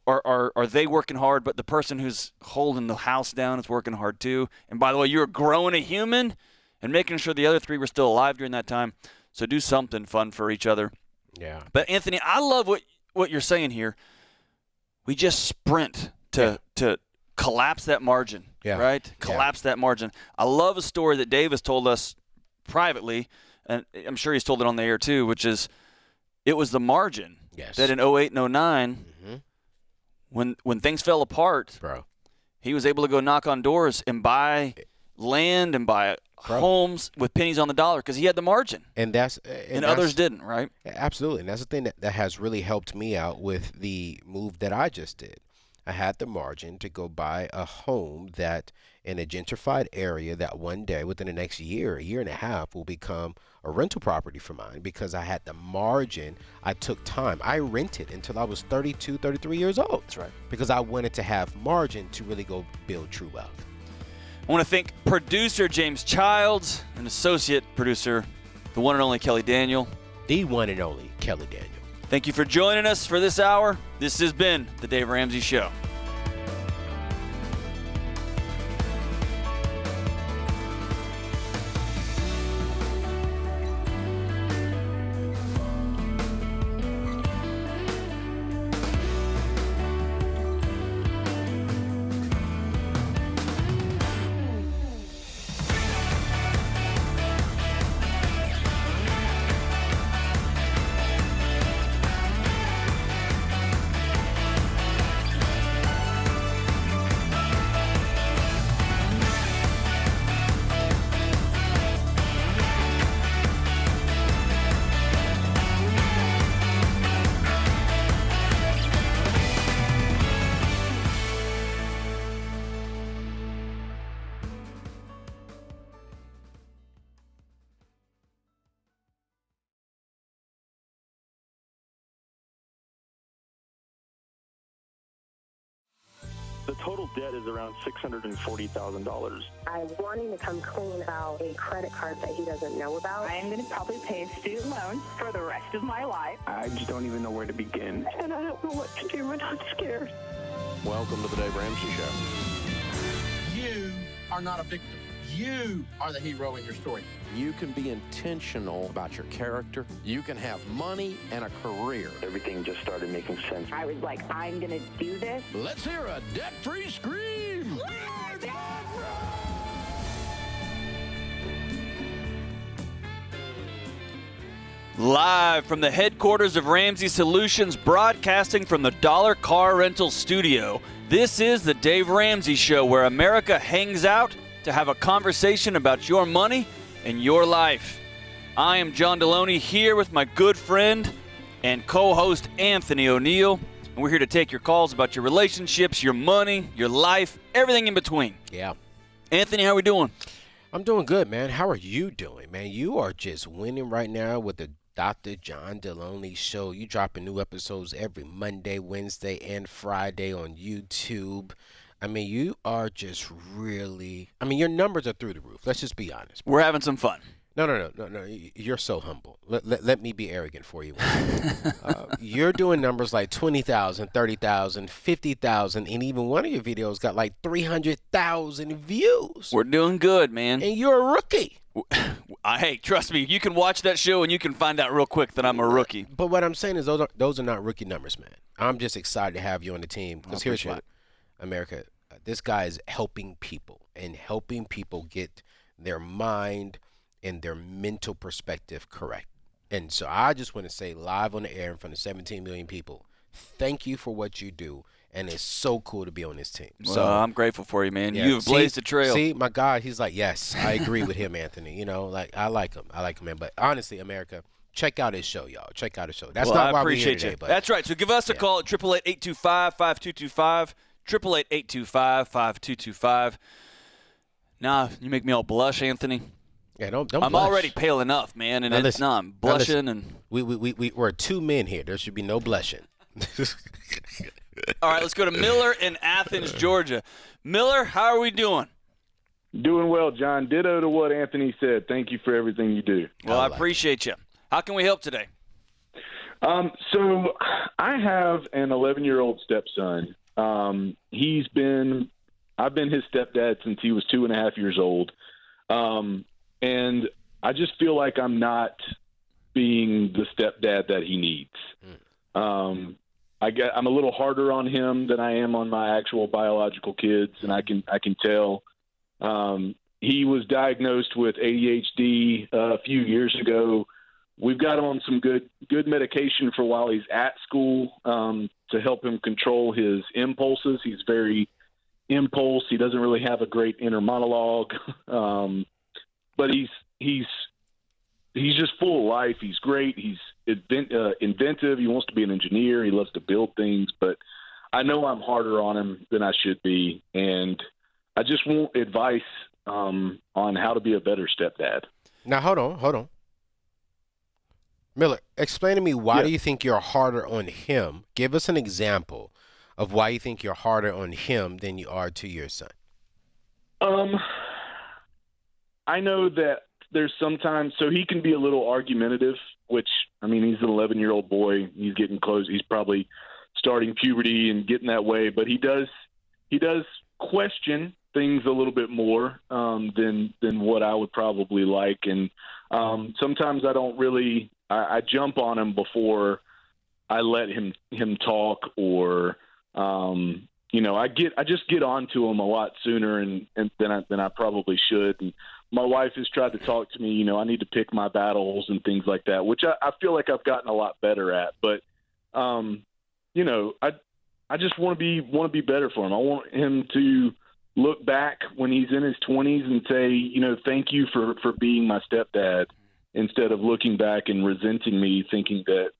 are they working hard, but the person who's holding the house down is working hard too. And by the way, you're growing a human and making sure the other 3 were still alive during that time. So do something fun for each other. Yeah. But Anthony, I love what you're saying here. We just sprint to collapse that margin, right? Collapse that margin. I love a story that Dave has told us privately, and I'm sure he's told it on the air too, which is it was the margin that in 08 and 09, when things fell apart, he was able to go knock on doors and buy land and buy homes with pennies on the dollar because he had the margin. And others didn't, right? Absolutely. And that's the thing that has really helped me out with the move that I just did. I had the margin to go buy a home that in a gentrified area that one day within the next year and a half will become a rental property for mine because I had the margin. I took time. I rented until I was 32, 33 years old. That's right. Because I wanted to have margin to really go build true wealth. I want to thank producer James Childs and associate producer, the one and only Kelly Daniel. The one and only Kelly Daniel. Thank you for joining us for this hour. This has been the Dave Ramsey Show. The total debt is around $640,000. I'm wanting to come clean about a credit card that he doesn't know about. I'm going to probably pay student loans for the rest of my life. I just don't even know where to begin. And I don't know what to do, and I'm scared. Welcome to the Dave Ramsey Show. You are not a victim. You are the hero in your story. You can be intentional about your character. You can have money and a career. Everything just started making sense. I was like, I'm going to do this. Let's hear a debt-free scream. Live from the headquarters of Ramsey Solutions, broadcasting from the Dollar Car Rental Studio, this is the Dave Ramsey Show, where America hangs out to have a conversation about your money and your life. I am John Deloney here with my good friend and co-host Anthony O'Neill, and we're here to take your calls about your relationships, your money, your life, everything in between. Yeah. Anthony, how we doing? I'm doing good, man. How are you doing, man? You are just winning right now with the Dr. John Deloney Show. You dropping new episodes every Monday, Wednesday, and Friday on YouTube. I mean, you are just really, your numbers are through the roof. Let's just be honest. We're having some fun. No. You're so humble. Let me be arrogant for you. You're doing numbers like 20,000, 30,000, 50,000, and even one of your videos got like 300,000 views. We're doing good, man. And you're a rookie. Hey, trust me, you can watch that show and you can find out real quick that I'm a rookie. But what I'm saying is those are not rookie numbers, man. I'm just excited to have you on the team because here's what. America, this guy is helping people and helping people get their mind and their mental perspective correct. And so I just want to say live on the air in front of 17 million people, thank you for what you do. And it's so cool to be on this team. Well, so I'm grateful for you, man. Yeah. You've blazed a trail. See, my God, he's like, yes, I agree with him, Anthony. You know, like I like him, man. But honestly, America, check out his show, y'all. Check out his show. That's not why we're here today. But that's right. So give us a call at 888-825-5225. 888-825-5225. Now, you make me all blush, Anthony. Yeah, don't I'm blush. already pale enough, man, and I'm blushing. And we're two men here. There should be no blushing. All right, let's go to Miller in Athens, Georgia. Miller, how are we doing? Doing well, John. Ditto to what Anthony said. Thank you for everything you do. Well, I appreciate you. How can we help today? So I have an 11-year-old stepson. I've been his stepdad since he was 2.5 years old. And I just feel like I'm not being the stepdad that he needs. I'm a little harder on him than I am on my actual biological kids, and I can tell. He was diagnosed with ADHD a few years ago. We've got him on some good medication for while he's at school to help him control his impulses. He's very impulse. He doesn't really have a great inner monologue, but he's just full of life. He's great. He's inventive. He wants to be an engineer. He loves to build things. But I know I'm harder on him than I should be, and I just want advice on how to be a better stepdad. Now, hold on. Miller, explain to me why do you think you're harder on him? Give us an example of why you think you're harder on him than you are to your son. I know that there's sometimes, so he can be a little argumentative, which, I mean, he's an 11-year-old boy. He's getting close. He's probably starting puberty and getting that way, but he does question things a little bit more than what I would probably like. And sometimes I don't really, I jump on him before I let him talk, or I just get on to him a lot sooner and than I probably should. And my wife has tried to talk to me, I need to pick my battles and things like that, which I feel like I've gotten a lot better at. But I just want to be better for him. I want him to look back when he's in his 20s and say, thank you for being my stepdad, instead of looking back and resenting me, thinking that,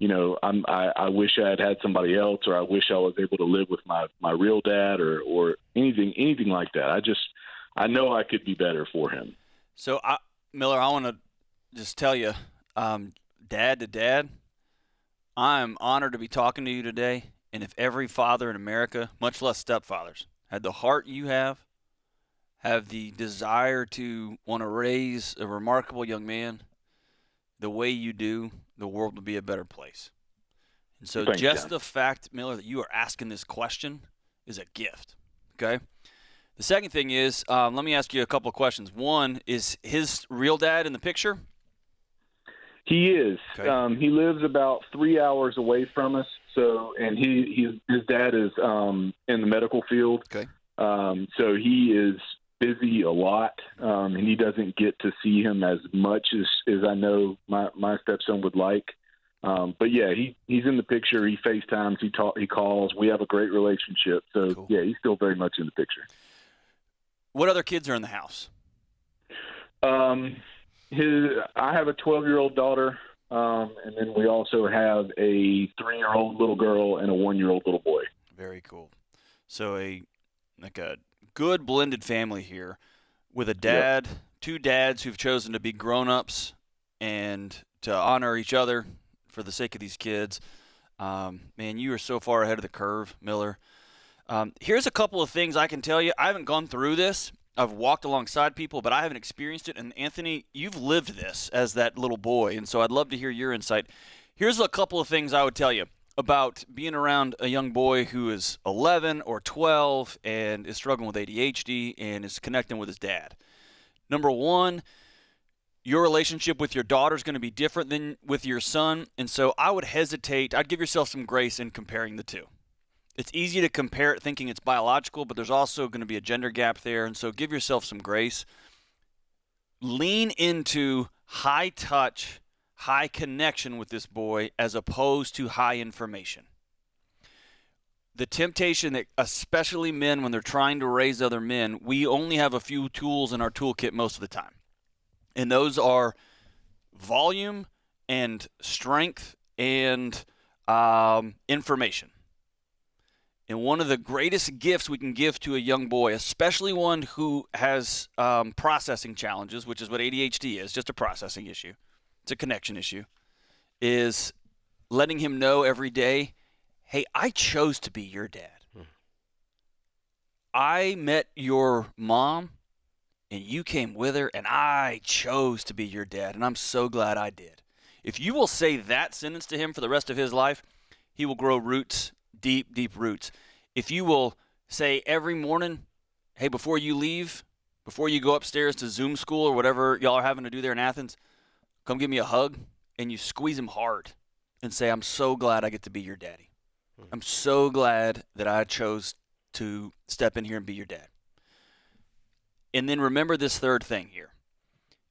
I wish I had somebody else, or I wish I was able to live with my real dad, or anything like that. I know I could be better for him. So, Miller, I want to just tell you, dad to dad, I'm honored to be talking to you today. And if every father in America, much less stepfathers, had the heart you have the desire to want to raise a remarkable young man the way you do, the world would be a better place. And so Thanks, just John. the fact, Miller, that you are asking this question is a gift, okay? The second thing is, let me ask you a couple of questions. One, is his real dad in the picture? He is. Okay. He lives about 3 hours away from us. So, and his dad is in the medical field. Okay. So he is busy a lot, and he doesn't get to see him as much as I know my stepson would like. But yeah, he's in the picture. He FaceTimes. He calls. We have a great relationship. So cool. Yeah, he's still very much in the picture. What other kids are in the house? I have a 12-year-old daughter, and then we also have a 3-year-old little girl and a 1-year-old little boy. Very cool. So a good blended family here, with a dad, two dads who've chosen to be grown-ups and to honor each other for the sake of these kids. Man, you are so far ahead of the curve, Miller. Here's a couple of things I can tell you. I haven't gone through this. I've walked alongside people, but I haven't experienced it. And Anthony, you've lived this as that little boy, and so I'd love to hear your insight. Here's a couple of things I would tell you about being around a young boy who is 11 or 12 and is struggling with ADHD and is connecting with his dad. Number one, your relationship with your daughter is going to be different than with your son, and so I would hesitate. I'd give yourself some grace in comparing the two. It's easy to compare it thinking it's biological, but there's also going to be a gender gap there, and so give yourself some grace. Lean into high touch, high connection with this boy as opposed to high information. The temptation that especially men, when they're trying to raise other men, we only have a few tools in our toolkit most of the time. And those are volume and strength and information. And one of the greatest gifts we can give to a young boy, especially one who has processing challenges, which is what ADHD is, just a processing issue, it's a connection issue, is letting him know every day, hey, I chose to be your dad. I met your mom, and you came with her, and I chose to be your dad, and I'm so glad I did. If you will say that sentence to him for the rest of his life, he will grow roots, deep, deep roots. If you will say every morning, hey, before you leave, before you go upstairs to Zoom school or whatever y'all are having to do there in Athens, come give me a hug, and you squeeze him hard and say, I'm so glad I get to be your daddy. I'm so glad that I chose to step in here and be your dad. And then remember this third thing here.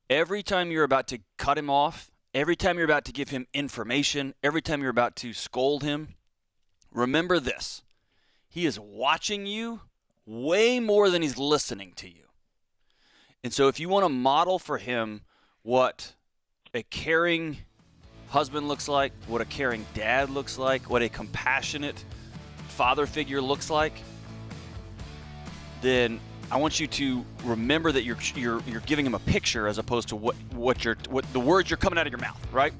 Every time you're about to cut him off, every time you're about to give him information, every time you're about to scold him, remember this. He is watching you way more than he's listening to you. And so if you want to model for him what a caring husband looks like, what a caring dad looks like, what a compassionate father figure looks like, then I want you to remember that you're giving him a picture as opposed to what the words you're coming out of your mouth, right?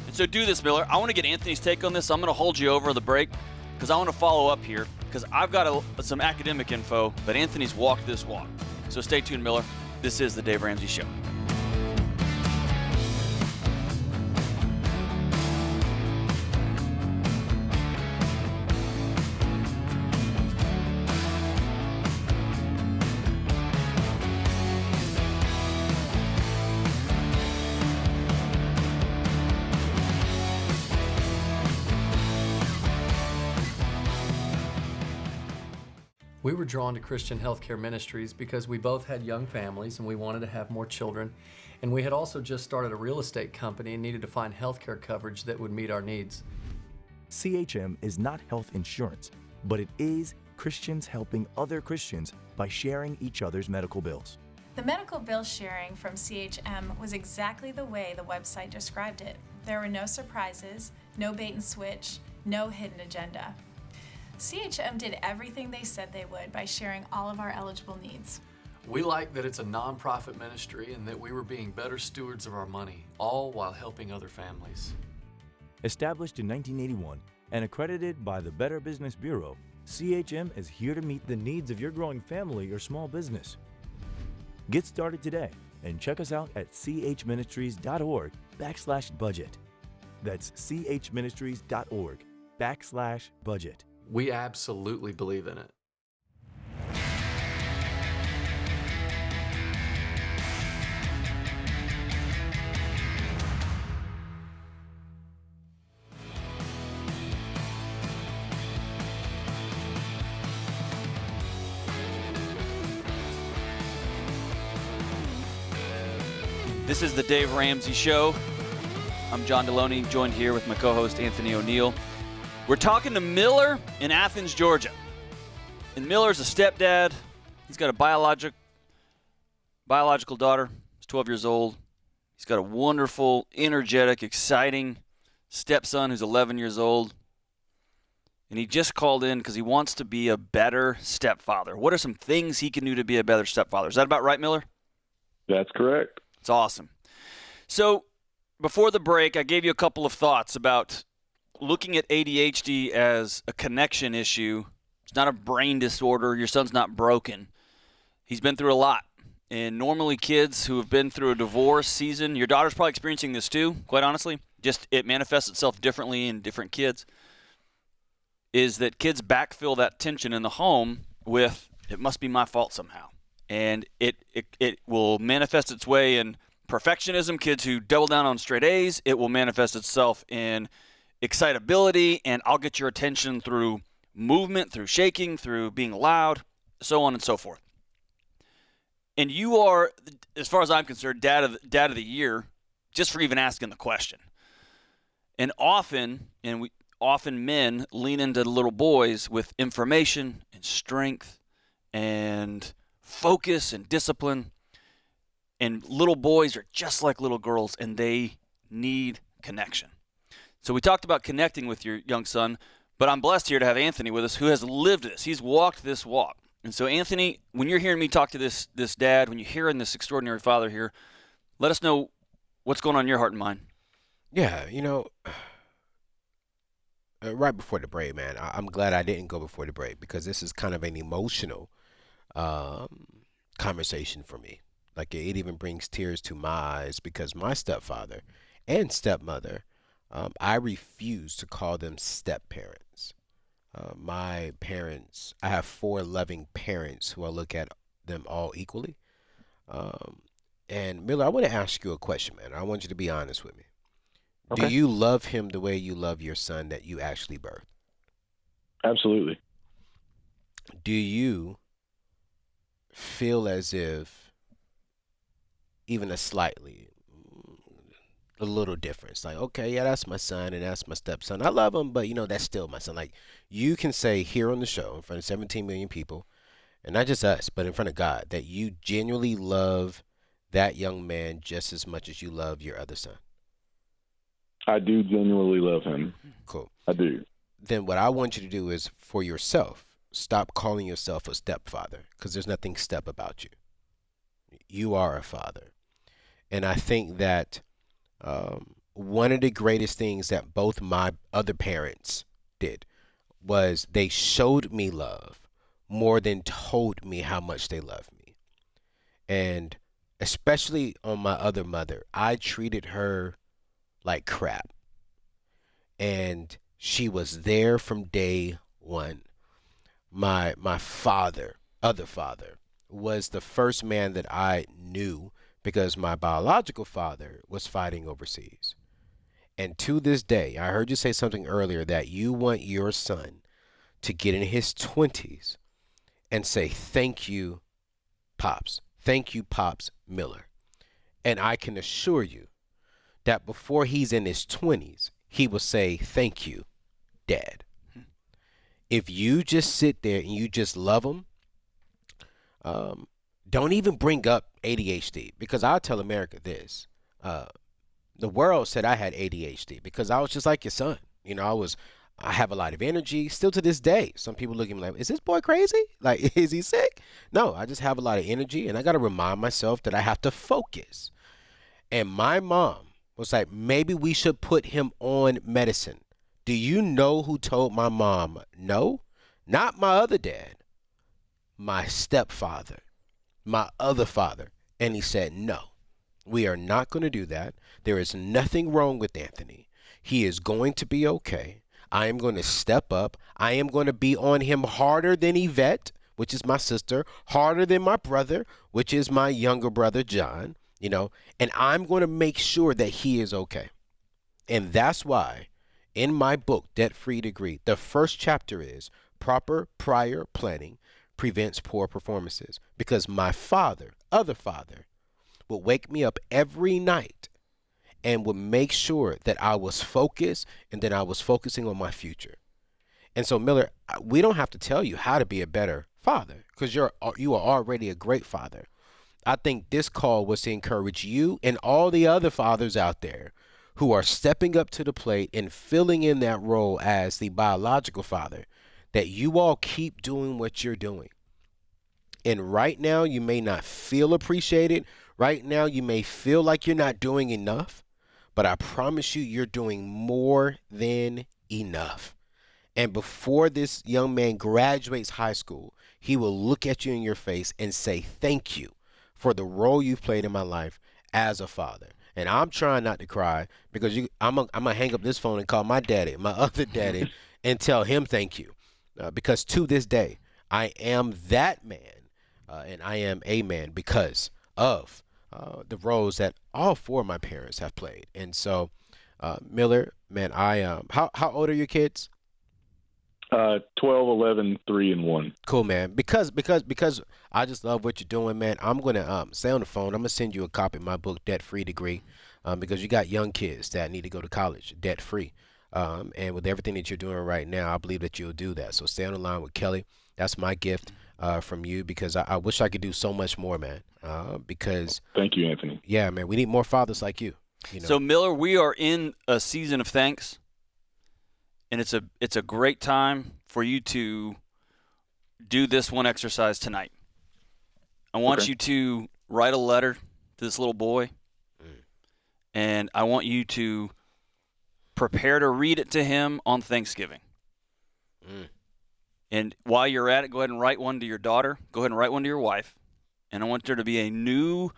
And so do this, Miller. I want to get Anthony's take on this. I'm going to hold you over the break because I want to follow up here because I've got some academic info, but Anthony's walked this walk. So stay tuned, Miller. This is the Dave Ramsey Show. We were drawn to Christian Healthcare Ministries because we both had young families and we wanted to have more children. And we had also just started a real estate company and needed to find healthcare coverage that would meet our needs. CHM is not health insurance, but it is Christians helping other Christians by sharing each other's medical bills. The medical bill sharing from CHM was exactly the way the website described it. There were no surprises, no bait and switch, no hidden agenda. CHM did everything they said they would by sharing all of our eligible needs. We like that it's a nonprofit ministry and that we were being better stewards of our money, all while helping other families. Established in 1981 and accredited by the Better Business Bureau, CHM is here to meet the needs of your growing family or small business. Get started today and check us out at chministries.org/budget. That's chministries.org/budget. We absolutely believe in it. This is the Dave Ramsey Show. I'm John Deloney, joined here with my co-host Anthony O'Neill. We're talking to Miller in Athens, Georgia. And Miller's a stepdad. He's got a biological daughter. He's 12 years old. He's got a wonderful, energetic, exciting stepson who's 11 years old. And he just called in because he wants to be a better stepfather. What are some things he can do to be a better stepfather? Is that about right, Miller? That's correct. It's awesome. So before the break, I gave you a couple of thoughts about looking at ADHD as a connection issue. It's not a brain disorder. Your son's not broken. He's been through a lot. And normally kids who have been through a divorce season, your daughter's probably experiencing this too, quite honestly. Just it manifests itself differently in different kids. Is that kids backfill that tension in the home with, it must be my fault somehow. And it will manifest its way in perfectionism, kids who double down on straight A's. It will manifest itself in excitability, and I'll get your attention through movement, through shaking, through being loud, so on and so forth. And you are, as far as I'm concerned, dad of the year, just for even asking the question. And often men lean into little boys with information and strength and focus and discipline. And little boys are just like little girls, and they need connection. So we talked about connecting with your young son, but I'm blessed here to have Anthony with us who has lived this. He's walked this walk. And so, Anthony, when you're hearing me talk to this dad, when you're hearing this extraordinary father here, let us know what's going on in your heart and mind. Yeah, right before the break, man, I'm glad I didn't go before the break because this is kind of an emotional conversation for me. Like it even brings tears to my eyes because my stepfather and stepmother, I refuse to call them step-parents. My parents, I have 4 loving parents who I look at them all equally. And Miller, I want to ask you a question, man. I want you to be honest with me. Okay. Do you love him the way you love your son that you actually birthed? Absolutely. Do you feel as if even a little difference, like, okay, yeah, that's my son and that's my stepson. I love him, but that's still my son. Like you can say here on the show in front of 17 million people, and not just us, but in front of God, that you genuinely love that young man just as much as you love your other son. I do genuinely love him. Cool. I do. then what I want you to do is, for yourself, stop calling yourself a stepfather, because there's nothing step about you. You are a father. And I think that one of the greatest things that both my other parents did was they showed me love more than told me how much they loved me. And especially on my other mother, I treated her like crap. And she was there from day one. My other father, was the first man that I knew, because my biological father was fighting overseas. And to this day, I heard you say something earlier that you want your son to get in his 20s and say, thank you, Pops. Thank you, Pops Miller. And I can assure you that before he's in his 20s, he will say, thank you, Dad. If you just sit there and you just love him, don't even bring up ADHD, because I'll tell America this. The world said I had ADHD because I was just like your son. You know, I have a lot of energy still to this day. Some people look at me like, is this boy crazy? Like, is he sick? No, I just have a lot of energy, and I got to remind myself that I have to focus. And my mom was like, maybe we should put him on medicine. Do you know who told my mom no? Not my other dad, my stepfather, my other father. And he said, no, we are not going to do that. There is nothing wrong with Anthony. He is going to be okay. I am going to step up. I am going to be on him harder than Yvette, which is my sister, harder than my brother, which is my younger brother, John, you know, and I'm going to make sure that he is okay. And that's why in my book, Debt-Free Degree, the first chapter is proper prior planning prevents poor performances, because my other father, would wake me up every night and would make sure that I was focused and that I was focusing on my future. And so, Miller, we don't have to tell you how to be a better father, because you are already a great father. I think this call was to encourage you and all the other fathers out there who are stepping up to the plate and filling in that role as the biological father, that you all keep doing what you're doing. And right now, you may not feel appreciated. Right now, you may feel like you're not doing enough, but I promise you, you're doing more than enough. And before this young man graduates high school, he will look at you in your face and say, thank you for the role you've played in my life as a father. And I'm trying not to cry, because I'm going to hang up this phone and call my daddy, my other daddy, and tell him thank you. Because to this day, I am that man, and I am a man because of the roles that all four of my parents have played. And so, Miller, man, how old are your kids? 12, 11, 3, and 1. Cool, man. Because I just love what you're doing, man. I'm gonna stay on the phone. I'm gonna send you a copy of my book, Debt-Free Degree, because you got young kids that need to go to college debt free. And with everything that you're doing right now, I believe that you'll do that. So stay on the line with Kelly. That's my gift from you, because I wish I could do so much more, man. Because thank you, Anthony. Yeah, man. We need more fathers like you. You know? So, Miller, we are in a season of thanks. And it's a great time for you to do this one exercise tonight. I want you to write a letter to this little boy, and I want you to prepare to read it to him on Thanksgiving. And while you're at it, go ahead and write one to your daughter. Go ahead and write one to your wife. And I want there to be a new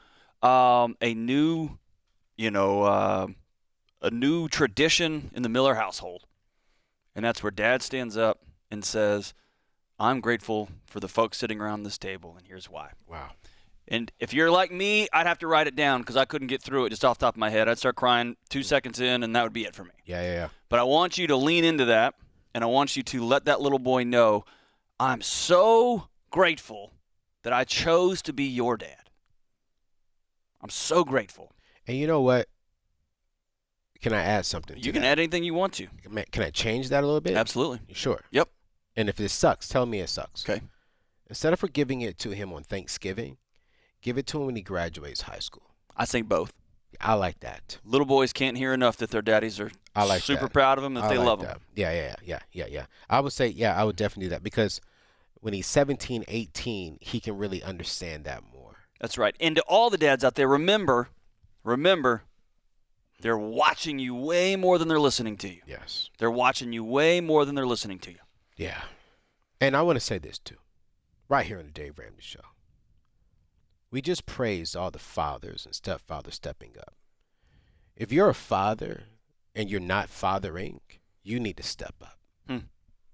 tradition in the Miller household. And that's where Dad stands up and says, I'm grateful for the folks sitting around this table, and here's why. Wow. And if you're like me, I'd have to write it down because I couldn't get through it just off the top of my head. I'd start crying 2 seconds in, and that would be it for me. Yeah. But I want you to lean into that, and I want you to let that little boy know, I'm so grateful that I chose to be your dad. I'm so grateful. And you know what? Can I add something? You can add anything you want to. Can I change that a little bit? Absolutely. Sure. Yep. And if it sucks, tell me it sucks. Okay. Instead of giving it to him on Thanksgiving, give it to him when he graduates high school. I think both. I like that. Little boys can't hear enough that their daddies are super proud of them, that they love them. Yeah. I would say, I would definitely do that because when he's 17, 18, he can really understand that more. That's right. And to all the dads out there, remember, they're watching you way more than they're listening to you. Yes. They're watching you way more than they're listening to you. Yeah. And I want to say this too, right here on the Dave Ramsey Show. We just praised all the fathers and stepfathers stepping up. If you're a father and you're not fathering, you need to step up.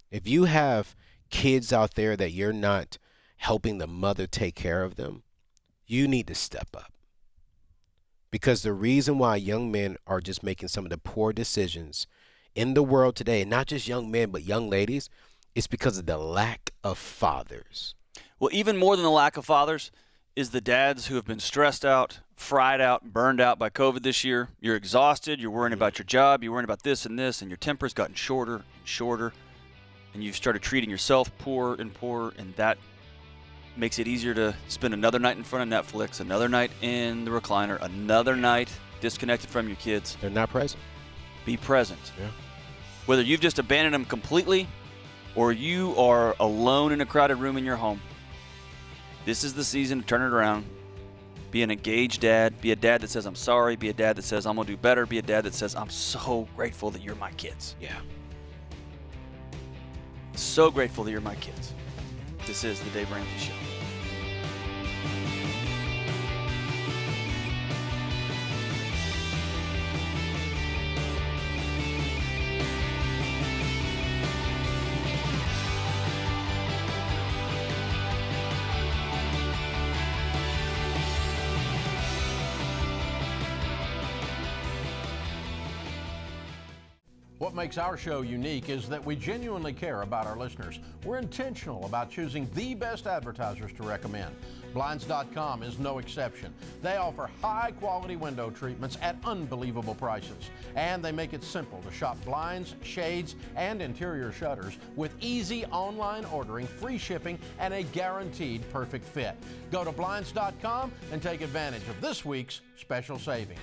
If you have kids out there that you're not helping the mother take care of them, you need to step up. Because the reason why young men are just making some of the poor decisions in the world today, and not just young men, but young ladies, is because of the lack of fathers. Well, even more than the lack of fathers is the dads who have been stressed out, fried out, burned out by COVID this year. You're exhausted. You're worrying about your job. You're worrying about this and this, and your temper's gotten shorter and shorter, and you've started treating yourself poorer and poorer, and that makes it easier to spend another night in front of Netflix, another night in the recliner, another night disconnected from your kids. They're not present. Be present. Yeah. Whether you've just abandoned them completely or you are alone in a crowded room in your home, this is the season to turn it around. Be an engaged dad. Be a dad that says, I'm sorry. Be a dad that says, I'm going to do better. Be a dad that says, I'm so grateful that you're my kids. Yeah. So grateful that you're my kids. This is the Dave Ramsey Show. What makes our show unique is that we genuinely care about our listeners. We're intentional about choosing the best advertisers to recommend. Blinds.com is no exception. They offer high-quality window treatments at unbelievable prices. And they make it simple to shop blinds, shades, and interior shutters with easy online ordering, free shipping, and a guaranteed perfect fit. Go to Blinds.com and take advantage of this week's special savings.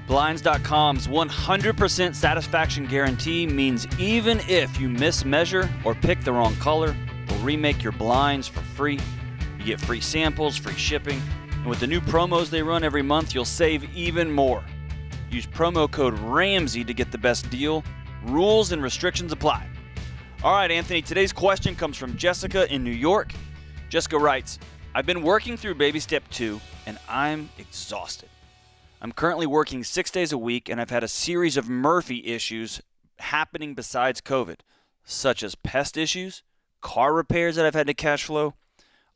Blinds.com's 100% satisfaction guarantee means even if you mismeasure or pick the wrong color, we'll remake your blinds for free. You get free samples, free shipping, and with the new promos they run every month, you'll save even more. Use promo code RAMSEY to get the best deal. Rules and restrictions apply. All right, Anthony, today's question comes from Jessica in New York. Jessica writes, I've been working through baby step 2, and I'm exhausted. I'm currently working 6 days a week, and I've had a series of Murphy issues happening besides COVID, such as pest issues, car repairs that I've had to cash flow.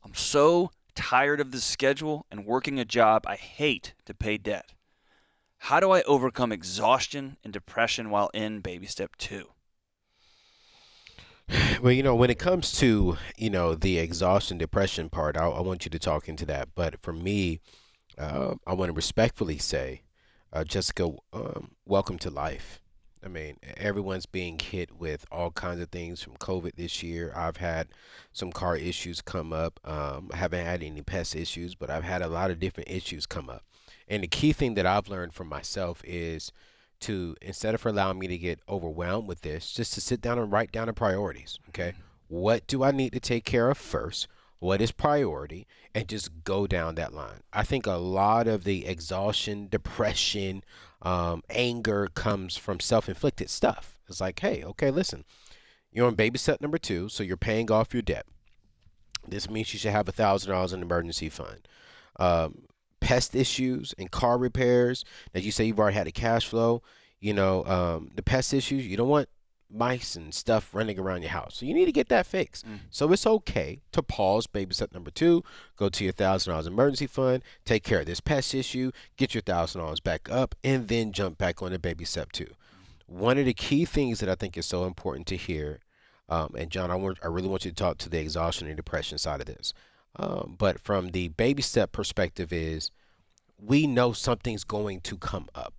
I'm so tired of this schedule and working a job I hate to pay debt. How do I overcome exhaustion and depression while in baby step 2? Well, when it comes to, the exhaustion, depression part, I want you to talk into that. But for me, I want to respectfully say, Jessica, welcome to life. I mean, everyone's being hit with all kinds of things from COVID this year. I've had some car issues come up. I haven't had any pest issues, but I've had a lot of different issues come up. And the key thing that I've learned from myself is to, instead of allowing me to get overwhelmed with this, just to sit down and write down the priorities. Okay. What do I need to take care of first? What is priority? And just go down that line. I think a lot of the exhaustion, depression, anger comes from self-inflicted stuff. It's like, hey, okay, listen, you're on baby step number 2, so you're paying off your debt. This means you should have $1,000 in an emergency fund. Pest issues and car repairs that you say you've already had a cash flow. The pest issues, you don't want mice and stuff running around your house. So you need to get that fixed. So it's okay to pause baby step number 2, go to your $1,000 emergency fund, take care of this pest issue, get your $1,000 back up, and then jump back on to baby step 2. one of the key things that I think is so important to hear, and John, I really want you to talk to the exhaustion and depression side of this. But from the baby step perspective is, we know something's going to come up.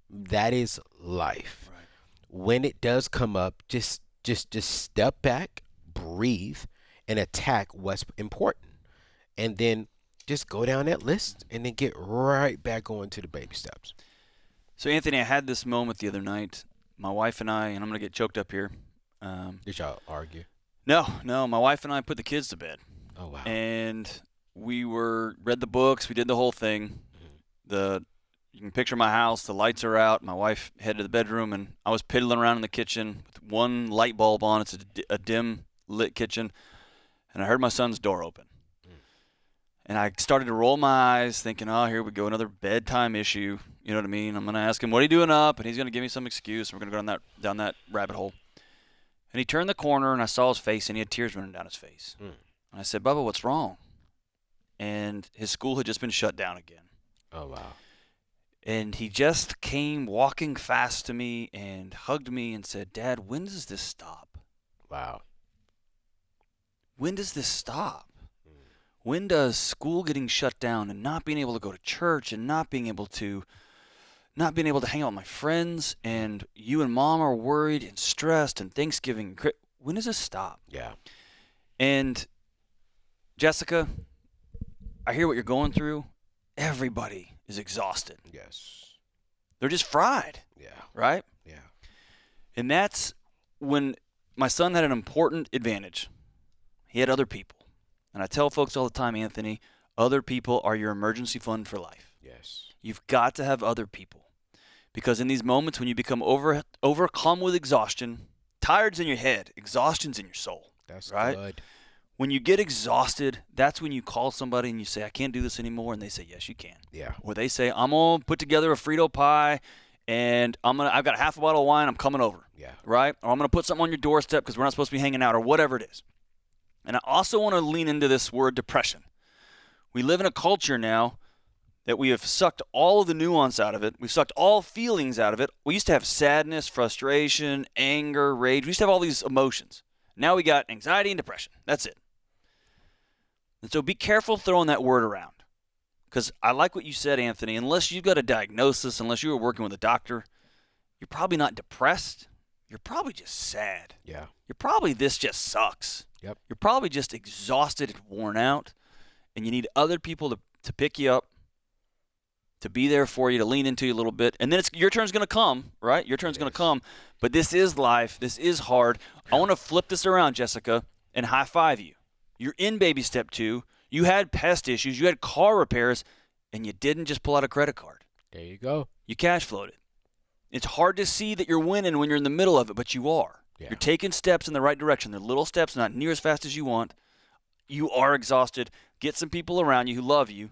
That is life. Right. When it does come up, just step back, breathe, and attack what's important. And then just go down that list and then get right back on to the baby steps. So, Anthony, I had this moment the other night. My wife and I, and I'm going to get choked up here. Did y'all argue? No. My wife and I put the kids to bed. Oh, wow. And we read the books. We did the whole thing. You can picture my house. The lights are out. My wife headed to the bedroom, and I was piddling around in the kitchen with one light bulb on. It's a dim lit kitchen. And I heard my son's door open. And I started to roll my eyes thinking, oh, here we go, another bedtime issue. You know what I mean? I'm going to ask him, what are you doing up? And he's going to give me some excuse. And we're going to go down that rabbit hole. And he turned the corner, and I saw his face, and he had tears running down his face. And I said, Bubba, what's wrong? And his school had just been shut down again. Oh, wow. And he just came walking fast to me and hugged me and said, Dad, when does this stop? Wow. When does this stop? When does school getting shut down and not being able to go to church and not being able to hang out with my friends, and you and Mom are worried and stressed, and Thanksgiving, when does this stop? Yeah. And Jessica, I hear what you're going through. Everybody is exhausted. Yes. They're just fried. Yeah. Right? Yeah. And that's when my son had an important advantage. He had other people. And I tell folks all the time, Anthony, other people are your emergency fund for life. Yes. You've got to have other people. Because in these moments when you become overcome with exhaustion, tired's in your head, exhaustion's in your soul. That's right? Good. When you get exhausted, that's when you call somebody and you say, I can't do this anymore. And they say, yes, you can. Yeah. Or they say, I'm going to put together a Frito pie, and I've got a half a bottle of wine, I'm coming over. Yeah. Right? Or I'm going to put something on your doorstep because we're not supposed to be hanging out, or whatever it is. And I also want to lean into this word depression. We live in a culture now that we have sucked all of the nuance out of it. We've sucked all feelings out of it. We used to have sadness, frustration, anger, rage. We used to have all these emotions. Now we got anxiety and depression. That's it. And so be careful throwing that word around. Because I like what you said, Anthony. Unless you've got a diagnosis, unless you were working with a doctor, you're probably not depressed. You're probably just sad. Yeah. You're probably this just sucks. Yep. You're probably just exhausted and worn out, and you need other people to pick you up, to be there for you, to lean into you a little bit. And then your turn's going to come, right? Your turn's going to come. But this is life. This is hard. I want to flip this around, Jessica, and high-five you. You're in baby step 2. You had pest issues. You had car repairs, and you didn't just pull out a credit card. There you go. You cash flowed it. It's hard to see that you're winning when you're in the middle of it, but you are. Yeah. You're taking steps in the right direction. They're little steps, not near as fast as you want. You are exhausted. Get some people around you who love you,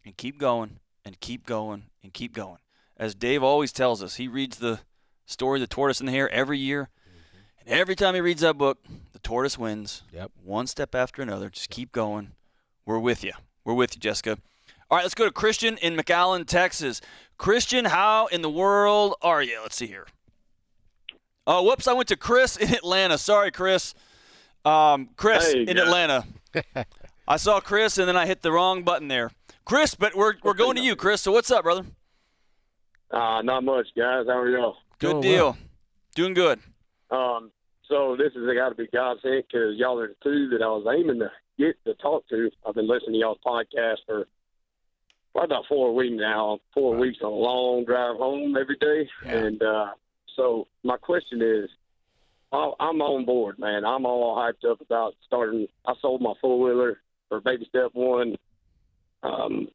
and keep going, and keep going, and keep going. As Dave always tells us, he reads the story, The Tortoise and the Hare, every year. And every time he reads that book, the tortoise wins. Yep. One step after another. Just keep going. We're with you. We're with you, Jessica. All right, let's go to Christian in McAllen, Texas. Christian, how in the world are you? Let's see here. Oh, whoops, I went to Chris in Atlanta. Sorry, Chris. Chris in Atlanta. I saw Chris, and then I hit the wrong button there. Chris, but we're going to you, Chris. So what's up, brother? Not much, guys. How are y'all? Good deal. Well. Doing good. So this has got to be God sent, because y'all are the two that I was aiming to get to talk to. I've been listening to y'all's podcast for about 4 weeks now. 4 weeks on a long drive home every day. Yeah. And so my question is, I'm on board, man. I'm all hyped up about starting. I sold my four-wheeler for baby step 1,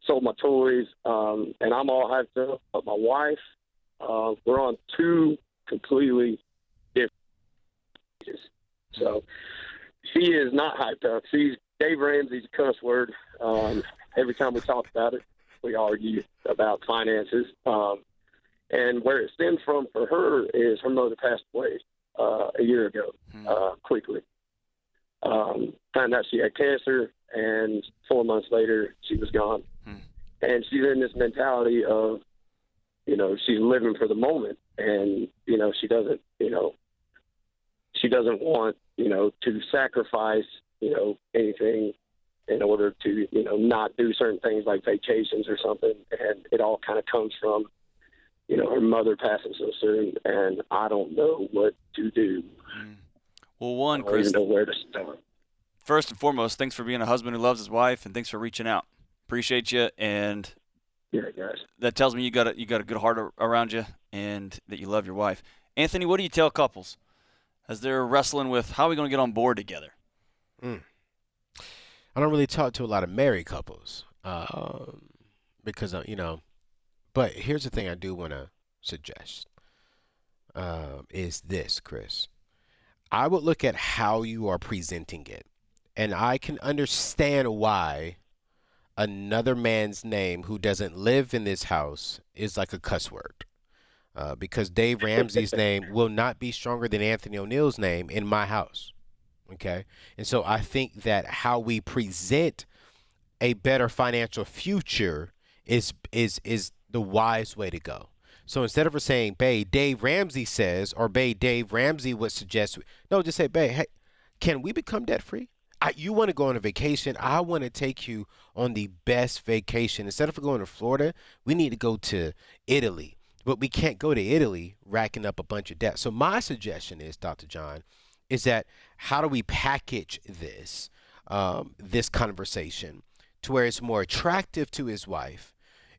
sold my toys, and I'm all hyped up. But my wife, we're on 2 completely different pages. So she is not hyped up. She's Dave Ramsey's a cuss word. Every time we talk about it, we argue about finances. And where it stems from for her is her mother passed away a year ago, quickly. Found out she had cancer, and 4 months later, she was gone. And she's in this mentality of, she's living for the moment, and she doesn't want to sacrifice anything in order to not do certain things like vacations or something. And it all kind of comes from her mother passing so soon, and I don't know what to do. Well, I Chris, don't even know where to start. First and foremost, thanks for being a husband who loves his wife, and thanks for reaching out. Appreciate you, and yeah, guys, that tells me you got a good heart around you, and that you love your wife. Anthony, what do you tell couples as they're wrestling with how are we going to get on board together? I don't really talk to a lot of married couples because but here's the thing I do want to suggest is this, Chris. I would look at how you are presenting it, and I can understand why another man's name who doesn't live in this house is like a cuss word. Because Dave Ramsey's name will not be stronger than Anthony O'Neill's name in my house. Okay? And so I think that how we present a better financial future is the wise way to go. So instead of saying, babe, Dave Ramsey says, or babe, Dave Ramsey would suggest, no, just say, babe, hey, can we become debt free? You want to go on a vacation. I want to take you on the best vacation. Instead of going to Florida, we need to go to Italy. But we can't go to Italy racking up a bunch of debt. So my suggestion is, Dr. John, is that how do we package this, this conversation to where it's more attractive to his wife,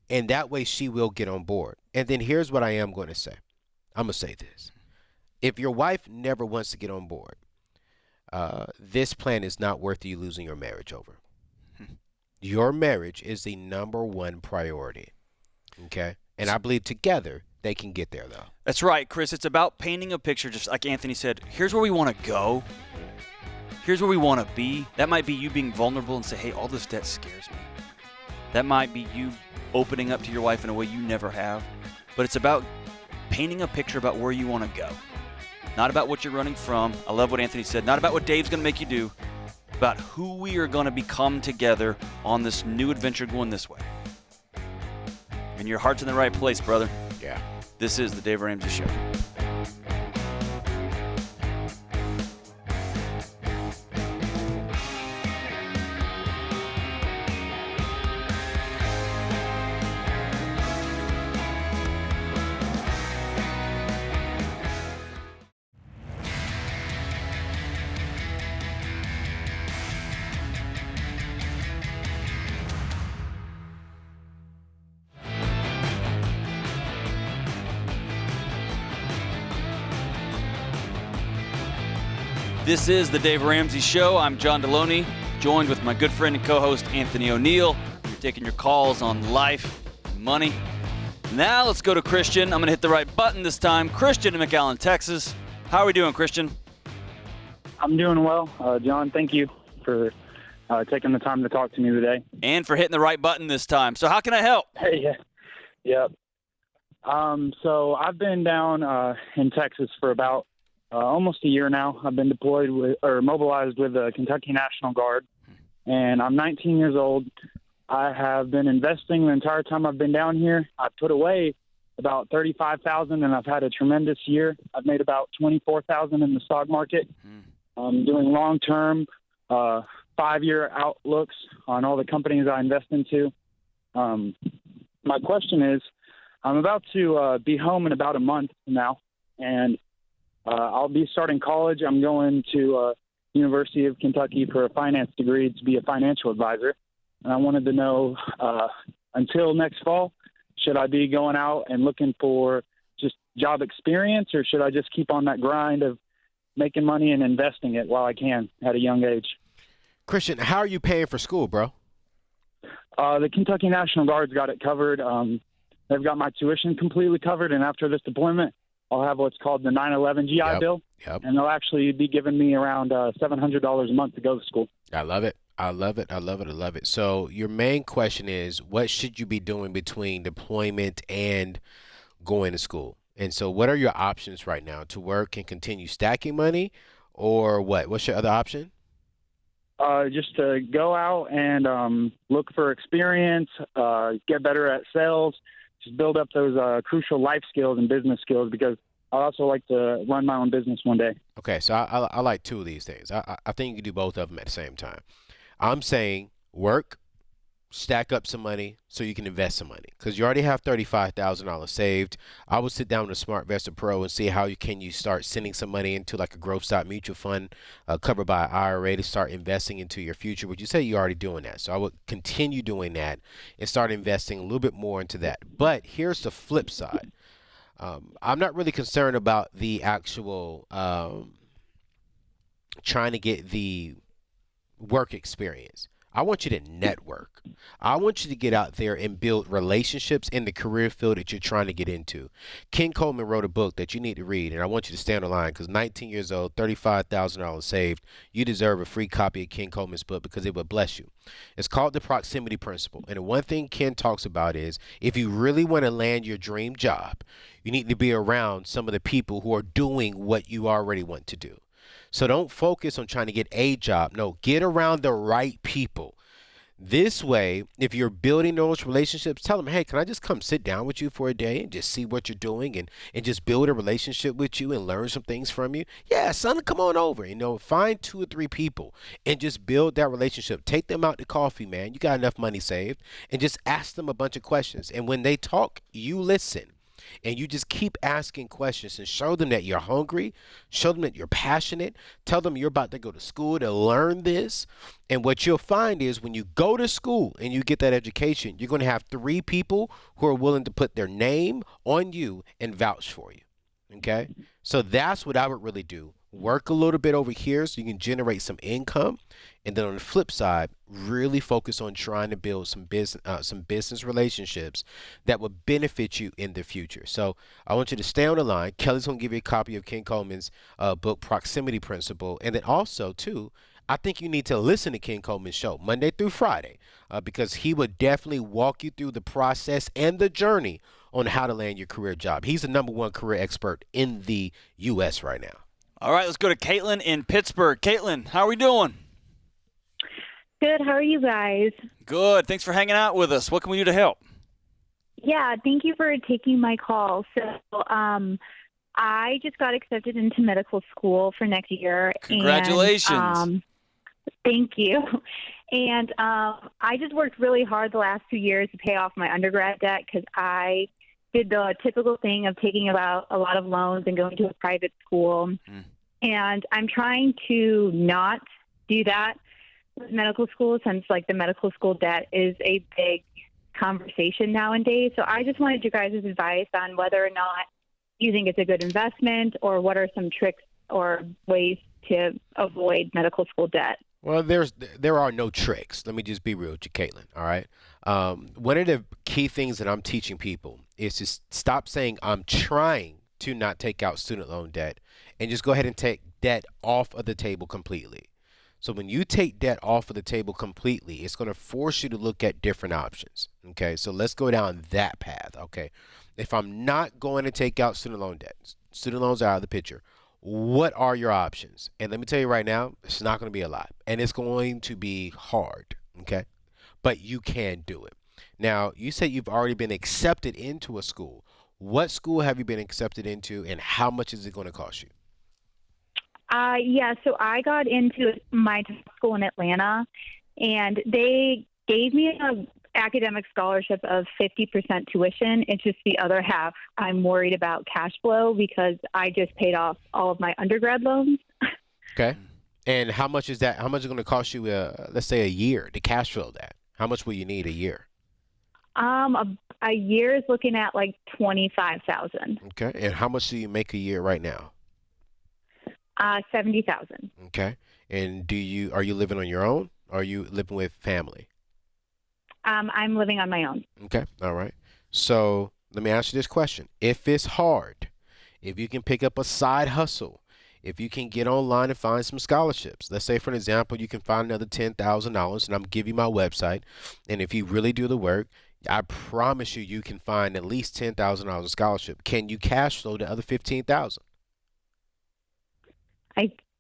and that way she will get on board. And then here's what I am going to say. I'm going to say this. If your wife never wants to get on board, this plan is not worth you losing your marriage over. Your marriage is the number one priority. Okay? And I believe together they can get there, though. That's right, Chris. It's about painting a picture, just like Anthony said. Here's where we want to go. Here's where we want to be. That might be you being vulnerable and say, hey, all this debt scares me. That might be you opening up to your wife in a way you never have. But it's about painting a picture about where you want to go. Not about what you're running from. I love what Anthony said. Not about what Dave's going to make you do. About who we are going to become together on this new adventure going this way. And your heart's in the right place, brother. Yeah. This is the Dave Ramsey Show. This is the Dave Ramsey Show. I'm John Deloney, joined with my good friend and co-host Anthony O'Neill. You're taking your calls on life and money. Now let's go to Christian. I'm going to hit the right button this time. Christian in McAllen, Texas. How are we doing, Christian? I'm doing well, John. Thank you for taking the time to talk to me today. And for hitting the right button this time. So how can I help? Hey, yeah. So I've been down in Texas for about almost a year now. I've been mobilized with the Kentucky National Guard, and I'm 19 years old. I have been investing the entire time I've been down here. I've put away about $35,000, and I've had a tremendous year. I've made about $24,000 in the stock market. I'm doing long-term 5-year outlooks on all the companies I invest into. My question is, I'm about to be home in about a month now, and I'll be starting college. I'm going to University of Kentucky for a finance degree to be a financial advisor. And I wanted to know, until next fall, should I be going out and looking for just job experience, or should I just keep on that grind of making money and investing it while I can at a young age? Christian, how are you paying for school, bro? The Kentucky National Guard's got it covered. They've got my tuition completely covered, and after this deployment, I'll have what's called the 9/11 GI Bill, and they'll actually be giving me around $700 a month to go to school. I love it. I love it. I love it. I love it. So your main question is, what should you be doing between deployment and going to school? And so what are your options right now to work and continue stacking money, or what? What's your other option? Just to go out and look for experience, get better at sales, just build up those crucial life skills and business skills, because I'd also like to run my own business one day. Okay, so I like two of these things. I think you can do both of them at the same time. I'm saying work, stack up some money so you can invest some money, because you already have $35,000 saved. I would sit down with a SmartVestor Pro and see how you start sending some money into like a growth stock mutual fund covered by an IRA to start investing into your future. But you say you're already doing that, so I would continue doing that and start investing a little bit more into that. But here's the flip side. I'm not really concerned about the actual trying to get the work experience. I want you to network. I want you to get out there and build relationships in the career field that you're trying to get into. Ken Coleman wrote a book that you need to read, and I want you to stay on the line, because 19 years old, $35,000 saved. You deserve a free copy of Ken Coleman's book because it will bless you. It's called The Proximity Principle. And the one thing Ken talks about is if you really want to land your dream job, you need to be around some of the people who are doing what you already want to do. So don't focus on trying to get a job. No, get around the right people. This way, if you're building those relationships, tell them, hey, can I just come sit down with you for a day and just see what you're doing and just build a relationship with you and learn some things from you? Yeah, son, come on over. Find 2 or 3 people and just build that relationship. Take them out to coffee, man. You got enough money saved, and just ask them a bunch of questions. And when they talk, you listen. And you just keep asking questions and show them that you're hungry, show them that you're passionate, tell them you're about to go to school to learn this. And what you'll find is when you go to school and you get that education, you're going to have 3 people who are willing to put their name on you and vouch for you. Okay? So that's what I would really do. Work a little bit over here so you can generate some income. And then on the flip side, really focus on trying to build some business relationships that will benefit you in the future. So I want you to stay on the line. Kelly's going to give you a copy of Ken Coleman's book, Proximity Principle. And then also, too, I think you need to listen to Ken Coleman's show Monday through Friday because he would definitely walk you through the process and the journey on how to land your career job. He's the #1 career expert in the U.S. right now. All right, let's go to Caitlin in Pittsburgh. Caitlin, how are we doing? Good. How are you guys? Good. Thanks for hanging out with us. What can we do to help? Yeah, thank you for taking my call. So I just got accepted into medical school for next year. Congratulations. And, thank you. And I just worked really hard the last 2 years to pay off my undergrad debt because I did the typical thing of taking about a lot of loans and going to a private school. And I'm trying to not do that with medical school since the medical school debt is a big conversation nowadays. So I just wanted you guys' advice on whether or not you think it's a good investment or what are some tricks or ways to avoid medical school debt. Well, there are no tricks. Let me just be real with you, Caitlin, all right? One of the key things that I'm teaching people is to stop saying I'm trying to not take out student loan debt and just go ahead and take debt off of the table completely. So when you take debt off of the table completely, it's going to force you to look at different options, okay? So let's go down that path, okay? If I'm not going to take out student loan debt, student loans are out of the picture, what are your options? And let me tell you right now, it's not going to be a lot. And it's going to be hard, okay? But you can do it. Now, you said you've already been accepted into a school. What school have you been accepted into, and how much is it going to cost you? Yeah, so I got into my school in Atlanta, and they gave me an academic scholarship of 50% tuition. It's just the other half I'm worried about cash flow because I just paid off all of my undergrad loans. Okay. And how much is that? How much is it going to cost you, let's say, a year to cash flow that? How much will you need a year? A year is looking at $25,000. Okay. And how much do you make a year right now? $70,000. Okay. And are you living on your own or are you living with family? I'm living on my own. Okay. All right. So let me ask you this question. If it's hard, if you can pick up a side hustle, if you can get online and find some scholarships, let's say, for an example, you can find another $10,000 and I'm giving you my website. And if you really do the work, I promise you can find at least $10,000 of scholarship. Can you cash flow the other $15,000?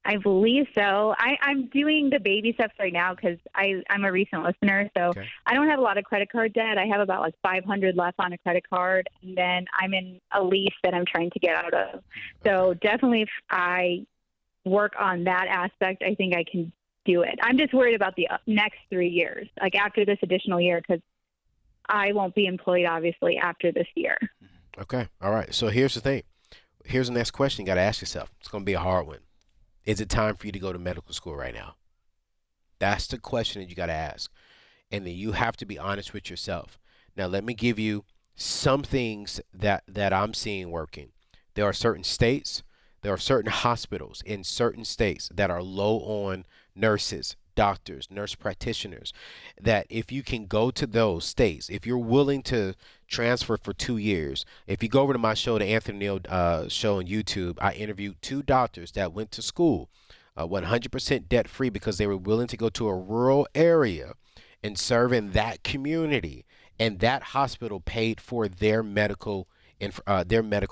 I believe so. I'm doing the baby steps right now because I'm a recent listener, so I don't have a lot of credit card debt. I have about like $500 left on a credit card, and then I'm in a lease that I'm trying to get out of. So definitely, if I work on that aspect, I think I can do it. I'm just worried about the next 3 years, like after this additional year, because I won't be employed, obviously, after this year. Okay. All right. So here's the thing. Here's the next question you got to ask yourself. It's going to be a hard one. Is it time for you to go to medical school right now? That's the question that you got to ask. And then you have to be honest with yourself. Now, let me give you some things that I'm seeing working. There are certain states, there are certain hospitals in certain states that are low on nurses, doctors, nurse practitioners, that if you can go to those states, if you're willing to transfer for 2 years, if you go over to my show, the Anthony Neal show on YouTube, I interviewed 2 doctors that went to school 100% debt free because they were willing to go to a rural area and serve in that community, and that hospital paid for their medical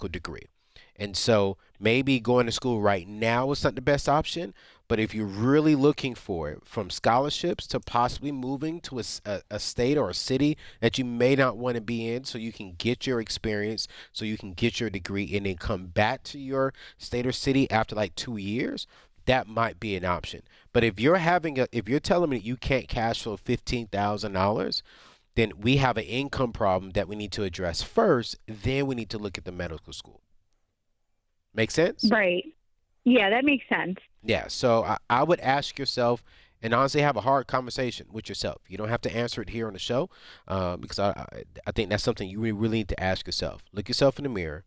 degree. And so maybe going to school right now is not the best option, but if you're really looking for it, from scholarships to possibly moving to a state or a city that you may not want to be in so you can get your experience, so you can get your degree and then come back to your state or city after like 2 years, that might be an option. But if you're telling me that you can't cash flow $15,000, then we have an income problem that we need to address first. Then we need to look at the medical school. Make sense? Right. Yeah, that makes sense. Yeah. So I would ask yourself, and honestly have a hard conversation with yourself. You don't have to answer it here on the show because I think that's something you really need to ask yourself. Look yourself in the mirror.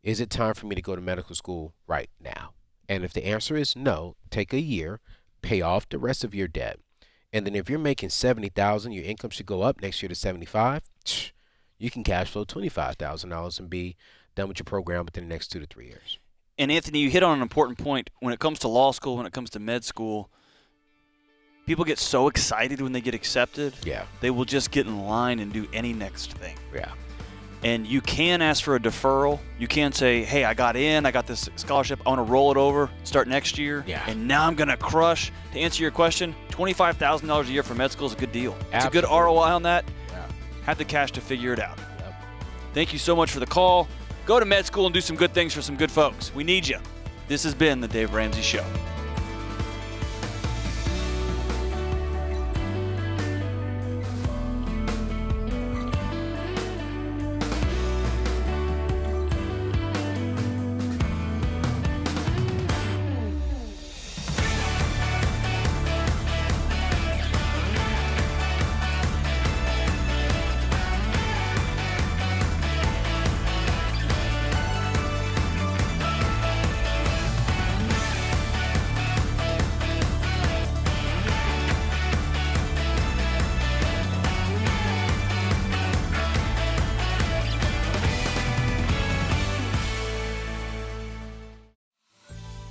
Is it time for me to go to medical school right now? And if the answer is no, take a year, pay off the rest of your debt. And then if you're making $70,000, your income should go up next year to $75,000. You can cash flow $25,000 and be done with your program within the next 2 to 3 years. And Anthony, you hit on an important point. When it comes to law school, when it comes to med school, people get so excited when they get accepted. Yeah. They will just get in line and do any next thing. Yeah. And you can ask for a deferral. You can say, hey, I got this scholarship. I want to roll it over, start next year. Yeah. And now I'm going to crush. To answer your question, $25,000 a year for med school is a good deal. Absolutely. It's a good ROI on that. Yeah. Have the cash to figure it out. Yep. Thank you so much for the call. Go to med school and do some good things for some good folks. We need you. This has been the Dave Ramsey Show.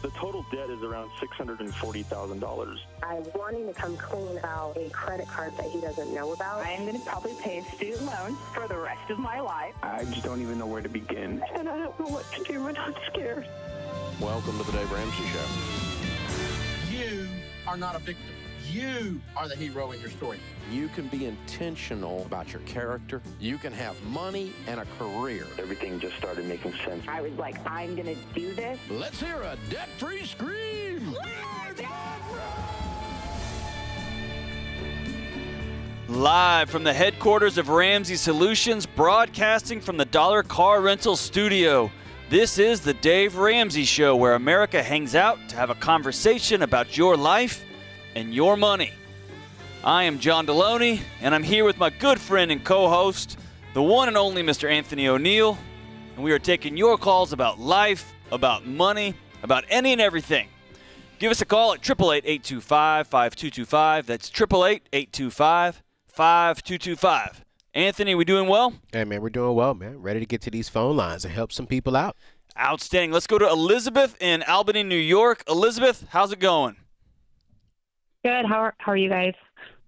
The total debt is around $640,000. I'm wanting to come clean about a credit card that he doesn't know about. I am going to probably pay a student loan for the rest of my life. I just don't even know where to begin. And I don't know what to do, and I'm scared. Welcome to the Dave Ramsey Show. You are not a victim. You are the hero in your story. You can be intentional about your character. You can have money and a career. Everything just started making sense. I was like, I'm going to do this. Let's hear a debt-free scream. Live from the headquarters of Ramsey Solutions, broadcasting from the Dollar Car Rental Studio. This is the Dave Ramsey Show, where America hangs out to have a conversation about your life and your money. I am John Deloney, and I'm here with my good friend and co-host, the one and only Mr. Anthony O'Neill, and we are taking your calls about life, about money, about any and everything. Give us a call at 888-825-5225. That's 888-825-5225. Anthony, we doing well? Hey, man, we're doing well, man. Ready to get to these phone lines and help some people out. Outstanding. Let's go to Elizabeth in Albany, New York. Elizabeth, how's it going? Good. How are you guys?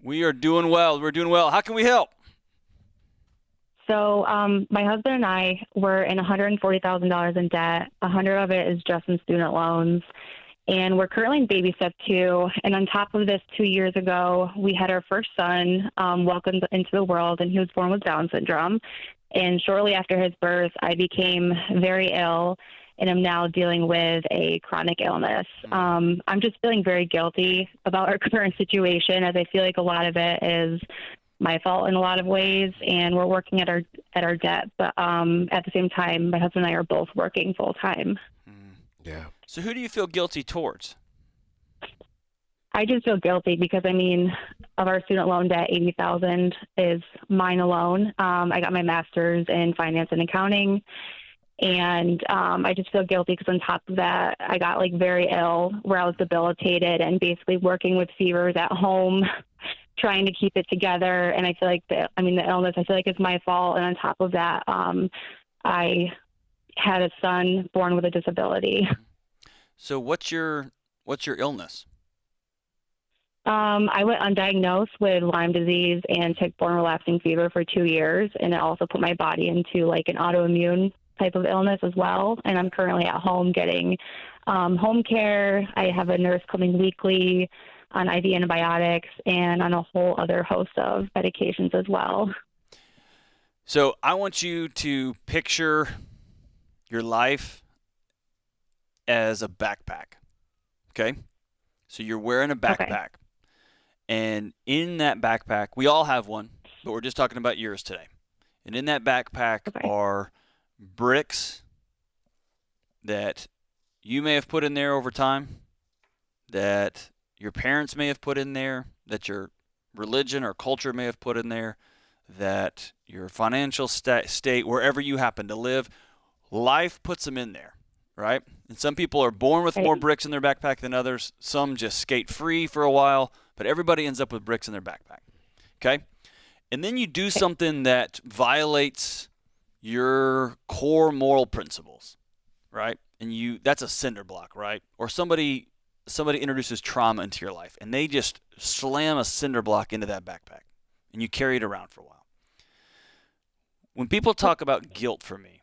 We are doing well. We're doing well. How can we help? So my husband and I were in $140,000 in debt. $100 of it is just in student loans. And we're currently in baby step 2. And on top of this, 2 years ago, we had our first son welcomed into the world, and he was born with Down syndrome. And shortly after his birth, I became very ill, and I'm now dealing with a chronic illness. I'm just feeling very guilty about our current situation, as I feel like a lot of it is my fault in a lot of ways, and we're working at our debt. But at the same time, my husband and I are both working full time. Yeah. So who do you feel guilty towards? I just feel guilty because, I mean, of our student loan debt, $80,000 is mine alone. I got my master's in finance and accounting, and I just feel guilty because on top of that, I got like very ill where I was debilitated and basically working with fevers at home, trying to keep it together. And I feel like the illness, I feel like it's my fault. And on top of that, I had a son born with a disability. So what's your illness? I went undiagnosed with Lyme disease and tick-borne relapsing fever for 2 years, and it also put my body into like an autoimmune type of illness as well. And I'm currently at home getting home care. I have a nurse coming weekly on IV antibiotics and on a whole other host of medications as well. So I want you to picture your life as a backpack, okay? So you're wearing a backpack. Okay. And in that backpack, we all have one, but we're just talking about yours today. And in that backpack are bricks that you may have put in there over time, that your parents may have put in there, that your religion or culture may have put in there, that your financial state, wherever you happen to live, life puts them in there, right? And some people are born with more bricks in their backpack than others. Some just skate free for a while, but everybody ends up with bricks in their backpack, okay? And then you do something that violates your core moral principles, right? And that's a cinder block, right? Or somebody introduces trauma into your life, and they just slam a cinder block into that backpack, and you carry it around for a while. When people talk about guilt for me,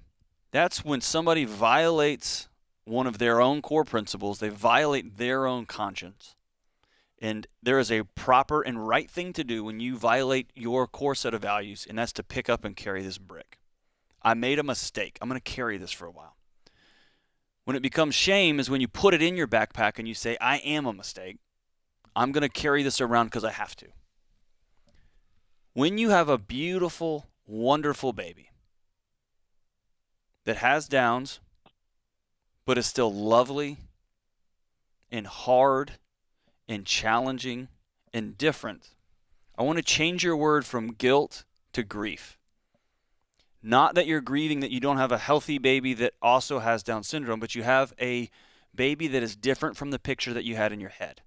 that's when somebody violates one of their own core principles, they violate their own conscience. And there is a proper and right thing to do when you violate your core set of values, and that's to pick up and carry this brick. I made a mistake. I'm going to carry this for a while. When it becomes shame is when you put it in your backpack and you say, I am a mistake. I'm going to carry this around because I have to. When you have a beautiful, wonderful baby that has downs, but is still lovely and hard and challenging and different, I want to change your word from guilt to grief. Not that you're grieving that you don't have a healthy baby that also has Down syndrome, but you have a baby that is different from the picture that you had in your head.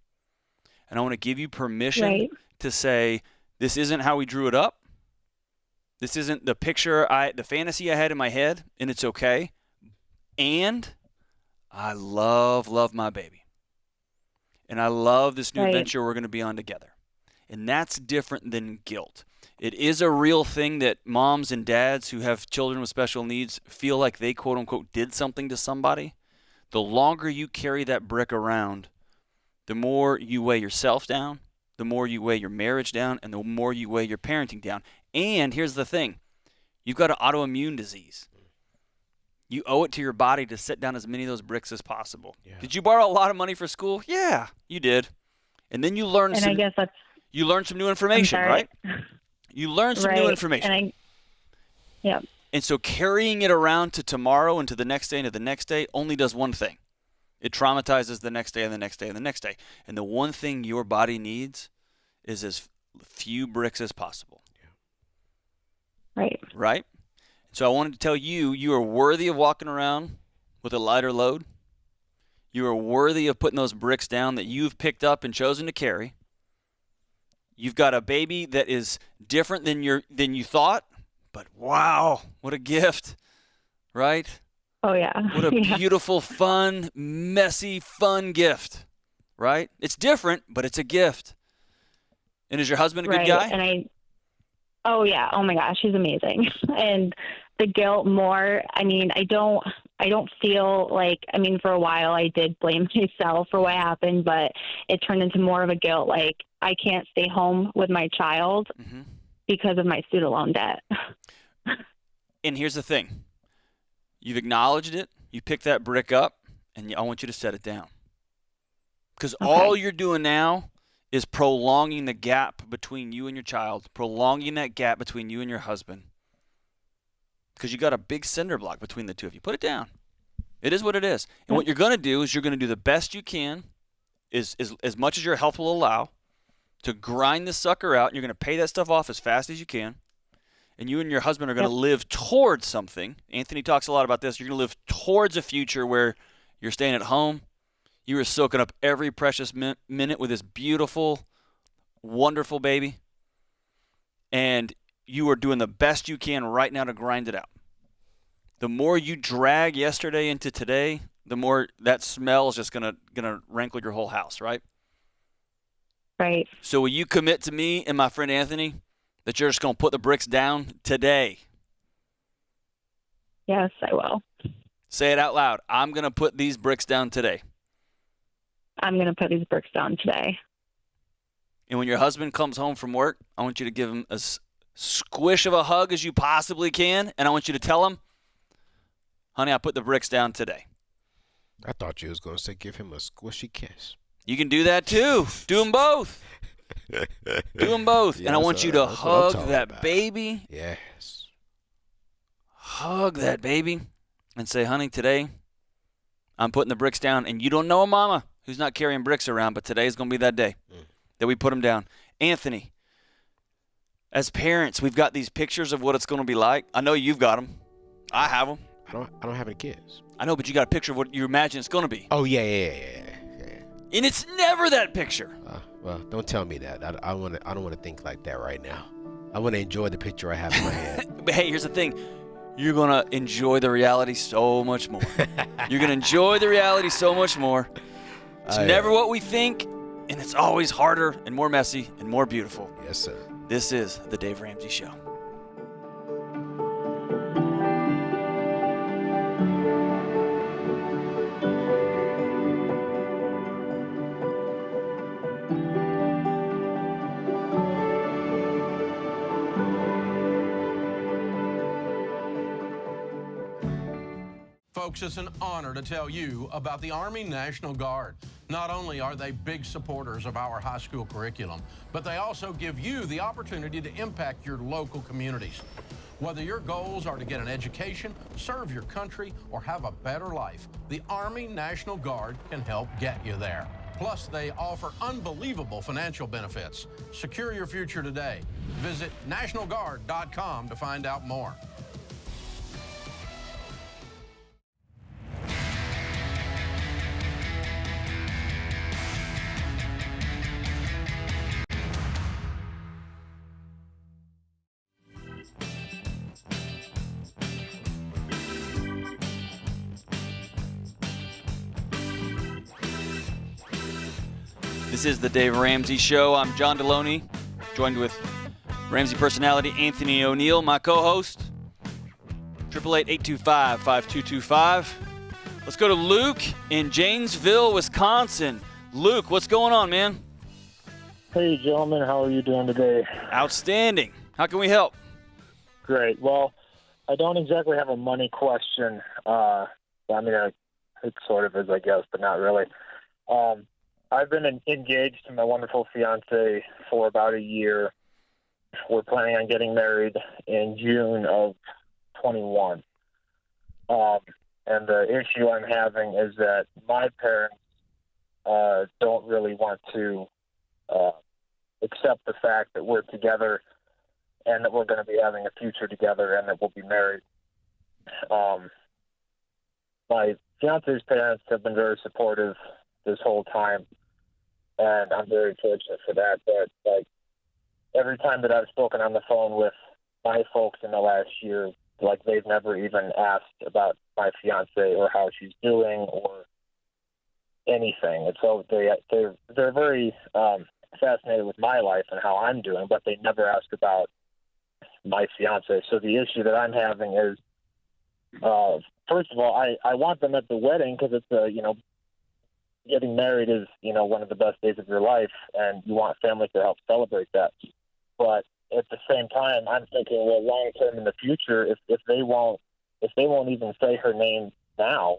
And I want to give you permission to say, this isn't how we drew it up. This isn't the the fantasy I had in my head, and it's okay. And I love my baby. And I love this new adventure we're going to be on together. And that's different than guilt. It is a real thing that moms and dads who have children with special needs feel like they, quote unquote, did something to somebody. The longer you carry that brick around, the more you weigh yourself down, the more you weigh your marriage down, and the more you weigh your parenting down. And here's the thing. You've got an autoimmune disease. You owe it to your body to set down as many of those bricks as possible. Yeah. Did you borrow a lot of money for school? Yeah, you did. And then you learned some new information, right? You learned some new information. And so carrying it around to tomorrow and to the next day and to the next day only does one thing. It traumatizes the next day and the next day and the next day. And the one thing your body needs is as few bricks as possible. Right? So I wanted to tell you, you are worthy of walking around with a lighter load. You are worthy of putting those bricks down that you've picked up and chosen to carry. You've got a baby that is different than you thought, but wow, what a gift, right? Oh, yeah. What a beautiful, fun, messy, fun gift, right? It's different, but it's a gift. And is your husband a good guy? Oh, yeah. Oh, my gosh. He's amazing. And the guilt more, I mean, I don't I don't feel like, I mean, for a while I did blame myself for what happened, but it turned into more of a guilt. Like, I can't stay home with my child because of my student loan debt. And here's the thing. You've acknowledged it. You pick that brick up, and I want you to set it down. Because all you're doing now is prolonging the gap between you and your child, prolonging that gap between you and your husband. Because you got a big cinder block between the two of you. Put it down. It is what it is. And what you're going to do is you're going to do the best you can, as much as your health will allow, to grind this sucker out. And you're going to pay that stuff off as fast as you can. And you and your husband are going to live towards something. Anthony talks a lot about this. You're going to live towards a future where you're staying at home. You are soaking up every precious minute with this beautiful, wonderful baby. And you are doing the best you can right now to grind it out. The more you drag yesterday into today, the more that smell is just gonna rankle your whole house, right? Right. So will you commit to me and my friend Anthony that you're just going to put the bricks down today? Yes, I will. Say it out loud. I'm going to put these bricks down today. I'm going to put these bricks down today. And when your husband comes home from work, I want you to give him as squish of a hug as you possibly can, and I want you to tell him, honey, I put the bricks down today. I thought you was going to say give him a squishy kiss. You can do that too. Do them both. Do them both. Yeah, and I want you to hug that baby. Yes. Hug that baby and say, honey, today I'm putting the bricks down. And you don't know a mama who's not carrying bricks around, but today's going to be that day that we put them down. Anthony, as parents, we've got these pictures of what it's going to be like. I know you've got them. I have them. I don't have any kids. I know, but you got a picture of what you imagine it's going to be. Oh, yeah. And it's never that picture. Well, don't tell me that. I don't want to think like that right now. I want to enjoy the picture I have in my head. But hey, here's the thing. You're going to enjoy the reality so much more. You're going to enjoy the reality so much more. It's never what we think, and it's always harder and more messy and more beautiful. Yes, sir. This is The Dave Ramsey Show. Folks, it's an honor to tell you about the Army National Guard. Not only are they big supporters of our high school curriculum, but they also give you the opportunity to impact your local communities. Whether your goals are to get an education, serve your country, or have a better life, the Army National Guard can help get you there. Plus, they offer unbelievable financial benefits. Secure your future today. Visit nationalguard.com to find out more. This is the Dave Ramsey Show. I'm John Deloney, joined with Ramsey personality Anthony O'Neill, my co-host. 888-825-5225. Let's go to Luke in Janesville, Wisconsin. Luke, what's going on, man? Hey, gentlemen. How are you doing today? Outstanding. How can we help? Great. Well, I don't exactly have a money question. I mean, it sort of is, I guess, but not really. I've been engaged to my wonderful fiance for about a year. We're planning on getting married in June of 21. And the issue I'm having is that my parents don't really want to accept the fact that we're together and that we're going to be having a future together and that we'll be married. My fiance's parents have been very supportive this whole time, and I'm very fortunate for that. But like every time that I've spoken on the phone with my folks in the last year, like they've never even asked about my fiance or how she's doing or anything. And so they're very fascinated with my life and how I'm doing, but they never ask about my fiance. So the issue that I'm having is first of all, I want them at the wedding because it's getting married is, one of the best days of your life, and you want family to help celebrate that. But at the same time, I'm thinking, well, long term in the future, if they won't even say her name now,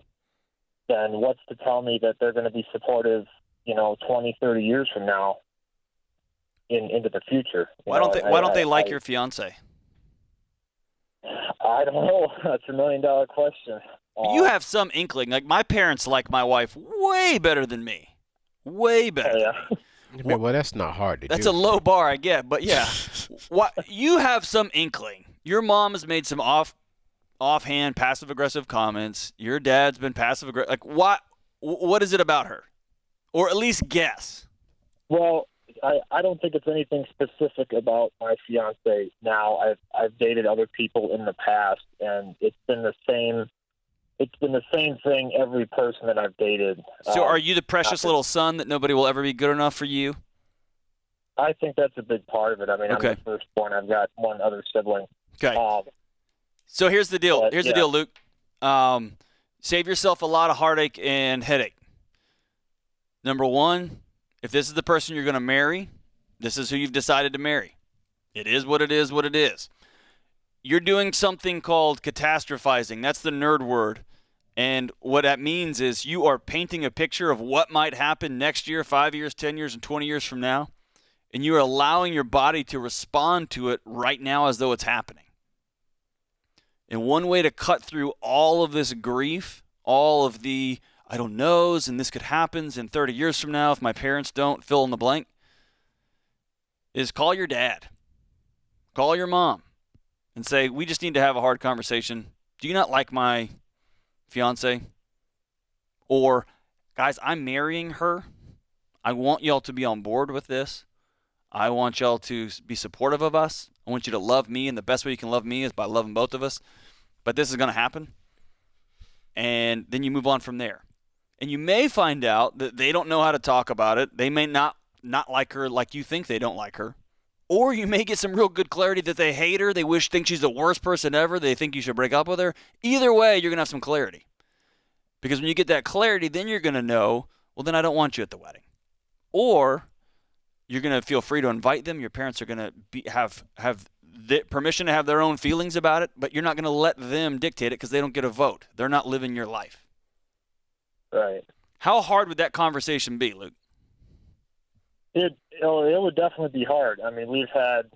then what's to tell me that they're going to be supportive, 20, 30 years from now into the future? Why don't they like your fiance? I don't know. That's $1 million question. You have some inkling. Like, my parents like my wife way better than me. Way better than me. I mean, well, that's not hard to do. That's a low bar, I get. But, yeah, you have some inkling. Your mom has made some offhand, passive-aggressive comments. Your dad's been passive-aggressive. Like, what is it about her? Or at least guess. Well, I don't think it's anything specific about my fiance now. I've dated other people in the past, and it's been the same. It's been the same thing every person that I've dated. So are you the precious little son that nobody will ever be good enough for you? I think that's a big part of it. I mean, Okay. I'm the firstborn. I've got one other sibling. Okay. So here's the deal. But, Here's yeah. the deal, Luke. Save yourself a lot of heartache and headache. Number one, if this is the person you're going to marry, this is who you've decided to marry. It is what it is, what it is. You're doing something called catastrophizing. That's the nerd word. And what that means is you are painting a picture of what might happen next year, 5 years, 10 years, and 20 years from now. And you are allowing your body to respond to it right now as though it's happening. And one way to cut through all of this grief, all of the I don't knows, and this could happen in 30 years from now if my parents don't fill in the blank, is call your dad. Call your mom and say, we just need to have a hard conversation. Do you not like my fiance? Or, guys, I'm marrying her. I want y'all to be on board with this. I want y'all to be supportive of us. I want you to love me, and the best way you can love me is by loving both of us. But this is going to happen. And then you move on from there. And you may find out that they don't know how to talk about it. They may not like her like you think they don't like her. Or you may get some real good clarity that they hate her. They think she's the worst person ever. They think you should break up with her. Either way, you're going to have some clarity. Because when you get that clarity, then you're going to know, well, then I don't want you at the wedding. Or you're going to feel free to invite them. Your parents are going to have the permission to have their own feelings about it, but you're not going to let them dictate it because they don't get a vote. They're not living your life. Right. How hard would that conversation be, Luke? It would definitely be hard. I mean, we've had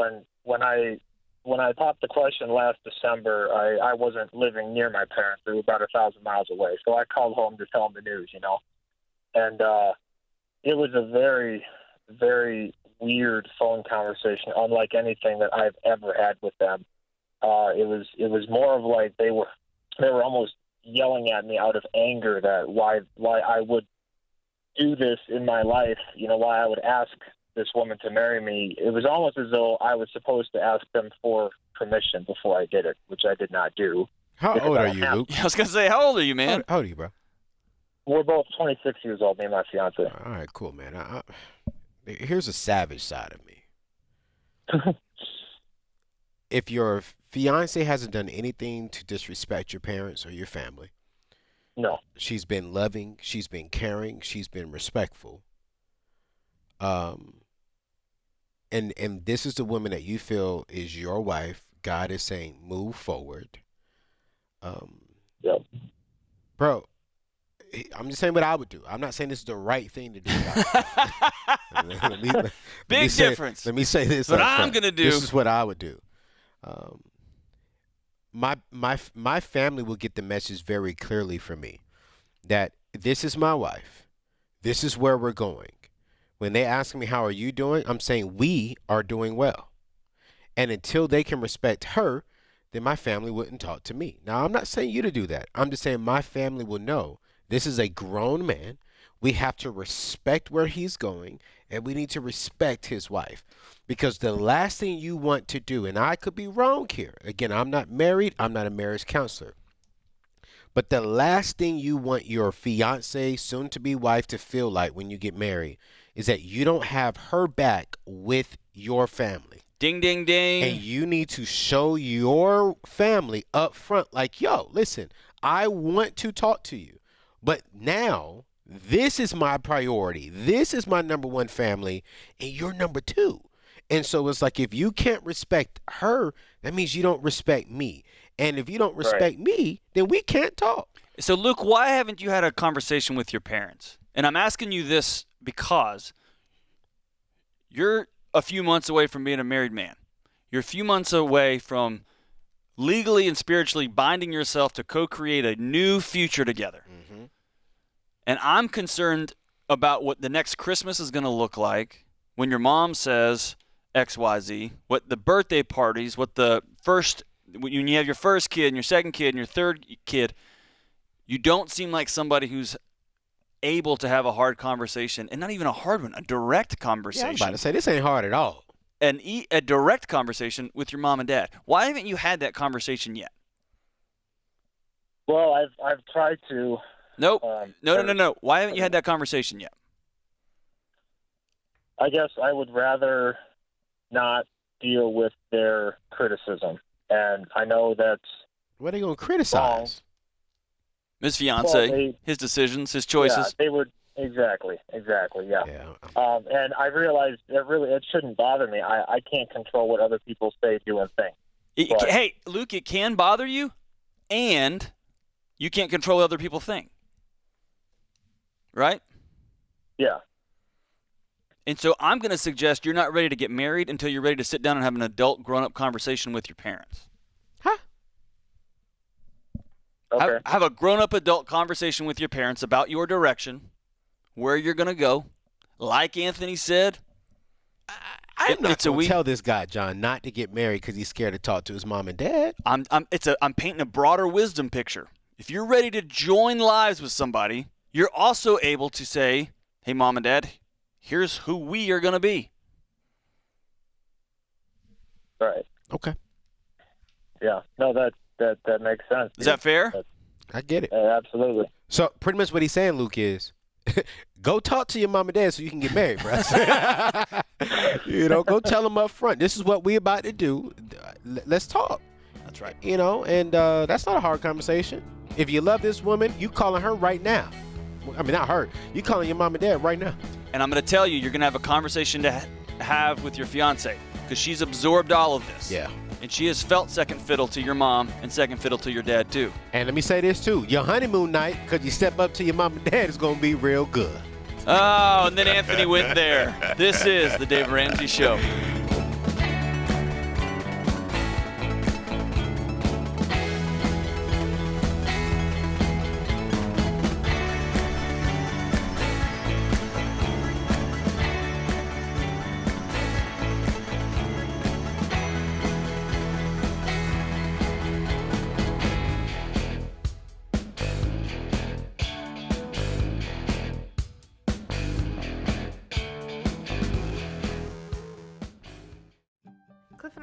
when I popped the question last December, I wasn't living near my parents. They were about 1,000 miles away, so I called home to tell them the news, and it was a very, very weird phone conversation, unlike anything that I've ever had with them. It was more of like they were almost yelling at me out of anger that why I would do this in my life, why I would ask this woman to marry me. It was almost as though I was supposed to ask them for permission before I did it, which I did not do. How old are you, Luke? I was going to say, how old are you, man? How old are you, bro? We're both 26 years old, me and my fiance. All right, cool, man. Here's a savage side of me. If your fiance hasn't done anything to disrespect your parents or your family, no, she's been loving, she's been caring, she's been respectful, and this is the woman that you feel is your wife. God is saying, move forward. Yep. Bro, I'm just saying what I would do. I'm not saying this is the right thing to do. Big difference. Let me say this. What I'm going to do. This is what I would do. My family will get the message very clearly from me that this is my wife. This is where we're going. When they ask me, how are you doing? I'm saying we are doing well. And until they can respect her, then my family wouldn't talk to me. Now, I'm not saying you to do that. I'm just saying my family will know this is a grown man. We have to respect where he's going, and we need to respect his wife. Because the last thing you want to do, and I could be wrong here. Again, I'm not married. I'm not a marriage counselor. But the last thing you want your fiance, soon-to-be wife, to feel like when you get married is that you don't have her back with your family. Ding, ding, ding. And you need to show your family up front, like, yo, listen, I want to talk to you, but now this is my priority. This is my number one family, and you're number two. And so it's like, if you can't respect her, that means you don't respect me. And if you don't respect me, then we can't talk. So, Luke, why haven't you had a conversation with your parents? And I'm asking you this because you're a few months away from being a married man. You're a few months away from legally and spiritually binding yourself to co-create a new future together. Mm-hmm. And I'm concerned about what the next Christmas is going to look like when your mom says XYZ, what the birthday parties, when you have your first kid and your second kid and your third kid. You don't seem like somebody who's able to have a hard conversation, and not even a hard one, a direct conversation. Yeah, I'm about to say, this ain't hard at all. A direct conversation with your mom and dad. Why haven't you had that conversation yet? Well, I've tried to. Nope. No. Why haven't you had that conversation yet? I guess I would rather not deal with their criticism. And I know that's what are they going to criticize? His fiance, his decisions, his choices. Yeah, they would. Exactly, yeah. And I realized that really it shouldn't bother me. I can't control what other people say, do, and think. Hey, Luke, it can bother you, and you can't control what other people think. Right? Yeah. And so I'm going to suggest you're not ready to get married until you're ready to sit down and have an adult, grown-up conversation with your parents. Huh? Okay. Have a grown-up adult conversation with your parents about your direction, where you're going to go. Like Anthony said, I'm not going to tell this guy, John, not to get married because he's scared to talk to his mom and dad. I'm painting a broader wisdom picture. If you're ready to join lives with somebody, you're also able to say, hey, mom and dad, here's who we are going to be. Right. Okay. Yeah. No, that makes sense. Is that fair? I get it. Absolutely. So pretty much what he's saying, Luke, is go talk to your mom and dad so you can get married, bro. Go tell them up front. This is what we about to do. Let's talk. That's right. And that's not a hard conversation. If you love this woman, you calling her right now. I mean, not her. You calling your mom and dad right now. And I'm going to tell you, you're going to have a conversation to have with your fiance because she's absorbed all of this. Yeah. And she has felt second fiddle to your mom and second fiddle to your dad, too. And let me say this, too. Your honeymoon night, because you step up to your mom and dad, is going to be real good. Oh, and then Anthony went there. This is the Dave Ramsey Show.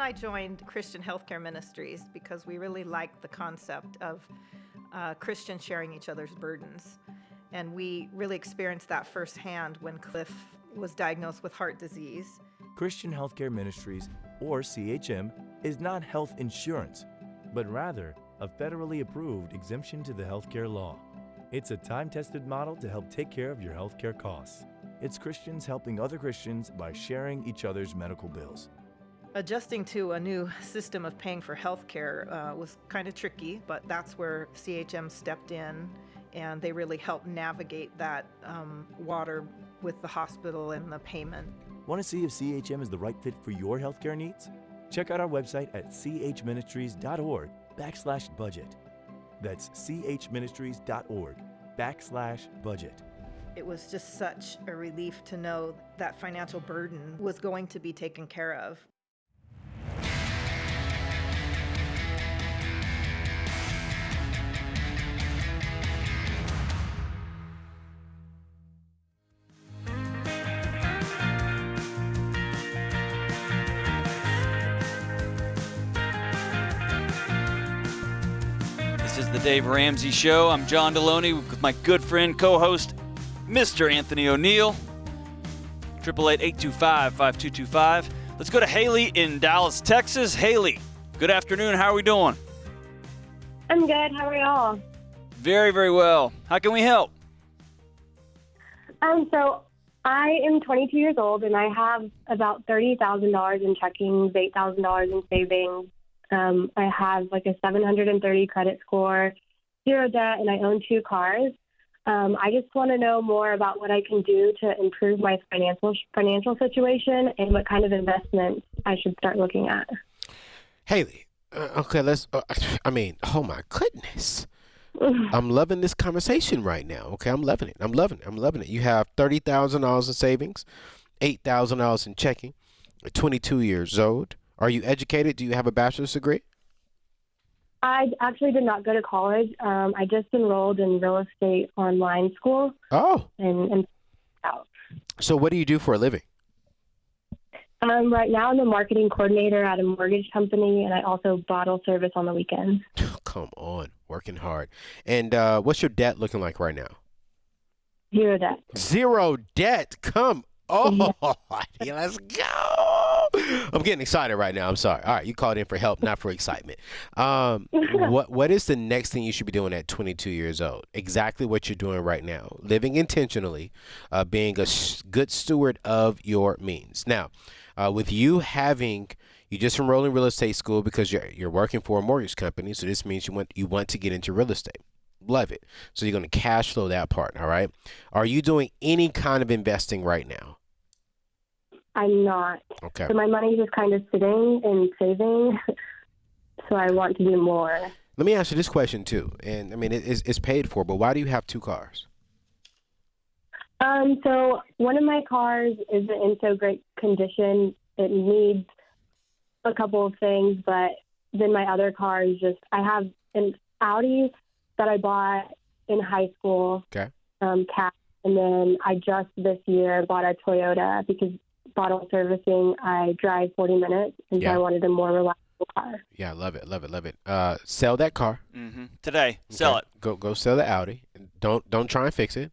I joined Christian Healthcare Ministries because we really liked the concept of Christians sharing each other's burdens. And we really experienced that firsthand when Cliff was diagnosed with heart disease. Christian Healthcare Ministries, or CHM, is not health insurance, but rather a federally approved exemption to the healthcare law. It's a time-tested model to help take care of your healthcare costs. It's Christians helping other Christians by sharing each other's medical bills. Adjusting to a new system of paying for health care was kind of tricky, but that's where CHM stepped in, and they really helped navigate that water with the hospital and the payment. Want to see if CHM is the right fit for your healthcare needs? Check out our website at chministries.org/budget. That's chministries.org/budget. It was just such a relief to know that financial burden was going to be taken care of. This is the Dave Ramsey Show. I'm John Deloney with my good friend, co-host, Mr. Anthony O'Neill. 888-825-5225. Let's go to Haley in Dallas, Texas. Haley, good afternoon. How are we doing? I'm good. How are y'all? Very, very well. How can we help? So I am 22 years old, and I have about $30,000 in checking, $8,000 in savings. I have like a 730 credit score, 0 debt, and I own 2 cars. I just want to know more about what I can do to improve my financial situation and what kind of investments I should start looking at. Haley, okay, oh my goodness. I'm loving this conversation right now. Okay, I'm loving it. You have $30,000 in savings, $8,000 in checking, 22 years old. Are you educated? Do you have a bachelor's degree? I actually did not go to college. I just enrolled in real estate online school. Oh. And out. So what do you do for a living? Right now I'm a marketing coordinator at a mortgage company, and I also bottle service on the weekends. Come on, working hard. And what's your debt looking like right now? 0 debt. 0 debt. Come on. Yeah, let's go. I'm getting excited right now. I'm sorry. All right, you called in for help, not for excitement. What is the next thing you should be doing at 22 years old? Exactly what you're doing right now. Living intentionally, being a good steward of your means. Now, with you just enrolled in real estate school because you're working for a mortgage company, so this means you want to get into real estate. Love it. So you're going to cash flow that part, all right? Are you doing any kind of investing right now? I'm not. Okay. So my money's just kind of sitting and saving, so I want to do more. Let me ask you this question, too. And, I mean, it's paid for, but why do you have 2 cars? So one of my cars isn't in so great condition. It needs a couple of things, but then my other car is I have an Audi that I bought in high school. Okay. Cash, and then I just this year bought a Toyota because bottle servicing, I drive 40 minutes, and so I wanted a more reliable car. Yeah, love it. Sell that car. Mm-hmm. Today, sell it. Go sell the Audi. Don't try and fix it.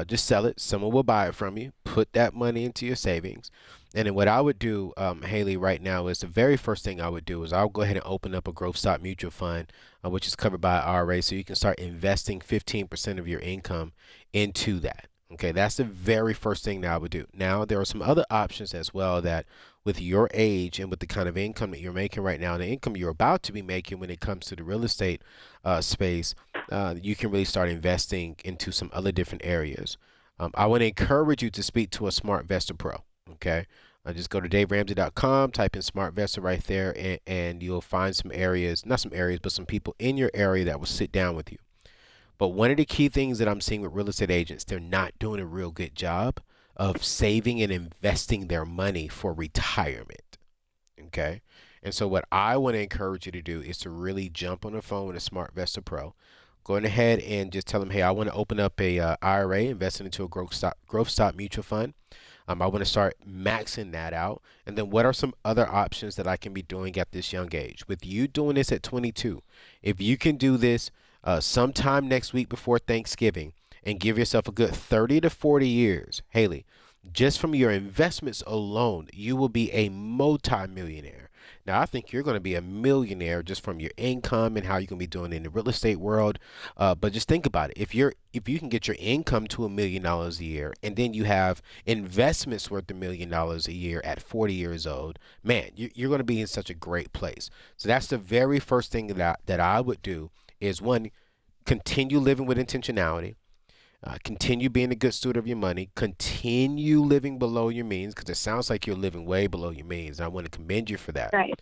Just sell it. Someone will buy it from you. Put that money into your savings. And then what I would do, Haley, right now is the very first thing I would do is I'll go ahead and open up a growth stock mutual fund, which is covered by IRA, so you can start investing 15% of your income into that. Okay, that's the very first thing that I would do. Now, there are some other options as well that with your age and with the kind of income that you're making right now, and the income you're about to be making when it comes to the real estate space, you can really start investing into some other different areas. I want to encourage you to speak to a SmartVestor Pro. Okay, just go to DaveRamsey.com, type in SmartVestor right there, and you'll find some people in your area that will sit down with you. But one of the key things that I'm seeing with real estate agents, they're not doing a real good job of saving and investing their money for retirement. Okay, and so what I want to encourage you to do is to really jump on the phone with a SmartVestor Pro. Go ahead and just tell them, hey, I want to open up a IRA, investing into a growth stock mutual fund. I want to start maxing that out. And then what are some other options that I can be doing at this young age? With you doing this at 22, if you can do this sometime next week before Thanksgiving and give yourself a good 30 to 40 years, Haley, just from your investments alone, you will be a multi-millionaire. Now, I think you're going to be a millionaire just from your income and how you're going to be doing in the real estate world. But just think about it. If you can get your income to $1 million a year, and then you have investments worth $1 million a year at 40 years old, man, you're going to be in such a great place. So that's the very first thing that I would do is, one, continue living with intentionality. Continue being a good steward of your money. Continue living below your means, because it sounds like you're living way below your means. I want to commend you for that. Right.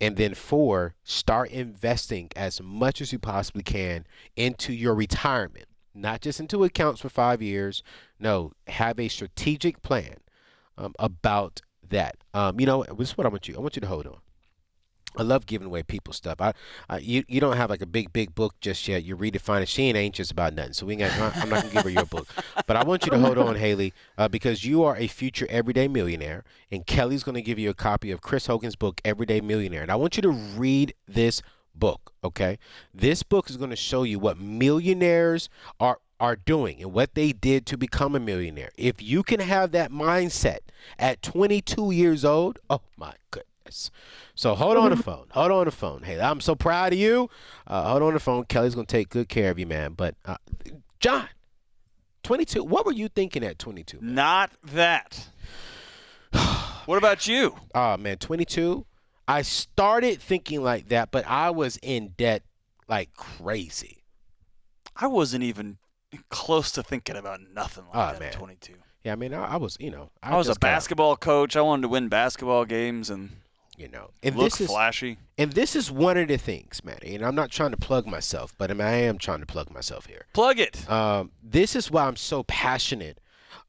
And then 4, start investing as much as you possibly can into your retirement, not just into accounts for 5 years. No, have a strategic plan about that. This is what I want you to hold on. I love giving away people's stuff. You don't have like a big book just yet. You read it fine. She ain't anxious about nothing, so I'm not gonna give her your book. But I want you to hold on, Haley, because you are a future everyday millionaire, and Kelly's gonna give you a copy of Chris Hogan's book, Everyday Millionaire. And I want you to read this book. Okay, this book is going to show you what millionaires are are doing and what they did to become a millionaire, if you can have that mindset at 22 years old, oh my goodness. So hold on the phone. Hold on the phone. Hey, I'm so proud of you. Hold on the phone. Kelly's going to take good care of you, man. But John, 22, what were you thinking at 22? Man? Not that. What about you? Oh, man, 22, I started thinking like that, but I was in debt like crazy. I wasn't even close to thinking about nothing like that at 22. Yeah, I mean, I was, I was a basketball coach. I wanted to win basketball games and, and look flashy. And this is one of the things, Matty, and I'm not trying to plug myself, but I am trying to plug myself here. Plug it. This is why I'm so passionate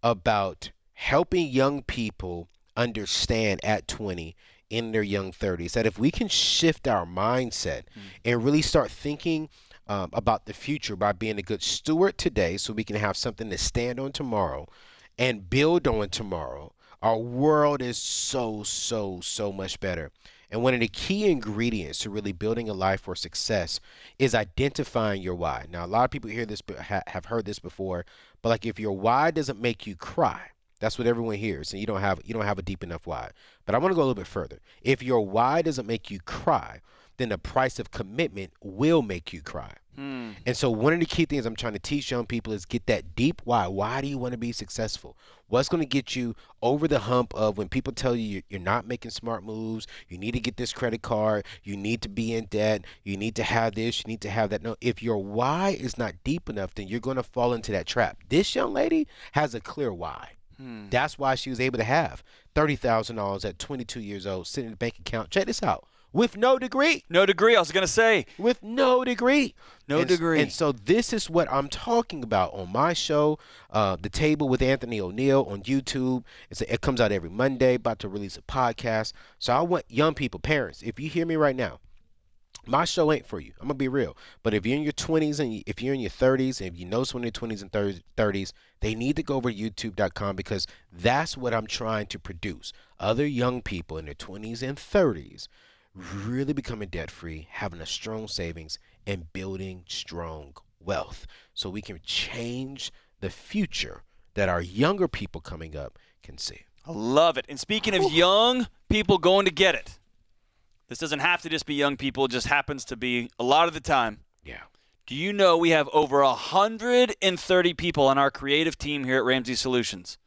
about helping young people understand at 20 in their young 30s that if we can shift our mindset and really start thinking about the future by being a good steward today so we can have something to stand on tomorrow and build on tomorrow, our world is so much better. And one of the key ingredients to really building a life for success is identifying your why. Now, a lot of people hear this, have heard this before, but like if your why doesn't make you cry, that's what everyone hears, and you don't have a deep enough why. But I want to go a little bit further. If your why doesn't make you cry, then the price of commitment will make you cry. And so one of the key things I'm trying to teach young people is get that deep why. Why do you want to be successful? What's going to get you over the hump of when people tell you you're not making smart moves, you need to get this credit card, you need to be in debt, you need to have this, you need to have that. No, if your why is not deep enough, then you're going to fall into that trap. This young lady has a clear why. That's why she was able to have $30,000 at 22 years old sitting in the bank account. Check this out. With no degree. No degree, I was going to say. With no degree. No degree. And so this is what I'm talking about on my show, The Table with Anthony O'Neill on YouTube. It comes out every Monday, about to release a podcast. So I want young people, parents, if you hear me right now, my show ain't for you. I'm going to be real. But if you're in your 20s and if you're in your 30s, and if you know someone in their 20s and 30s, they need to go over to youtube.com because that's what I'm trying to produce. Other young people in their 20s and 30s really becoming debt-free, having a strong savings, and building strong wealth so we can change the future that our younger people coming up can see. I love it. And speaking of young people going to get it, this doesn't have to just be young people. It just happens to be a lot of the time. Yeah. Do you know we have over 130 people on our creative team here at Ramsey Solutions?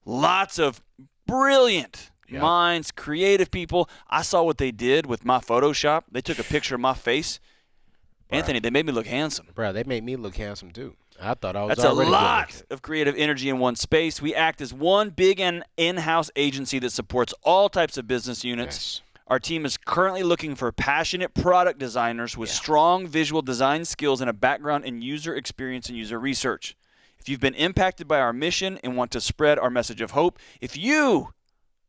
Lots of brilliant minds, creative people. I saw what they did with my Photoshop. They took a picture of my face. Bruh. Anthony, they made me look handsome. Bro, they made me look handsome too. I thought I was That's already a lot of creative energy in one space. We act as one big and in-house agency that supports all types of business units. Yes. Our team is currently looking for passionate product designers with strong visual design skills and a background in user experience and user research. If you've been impacted by our mission and want to spread our message of hope, if you,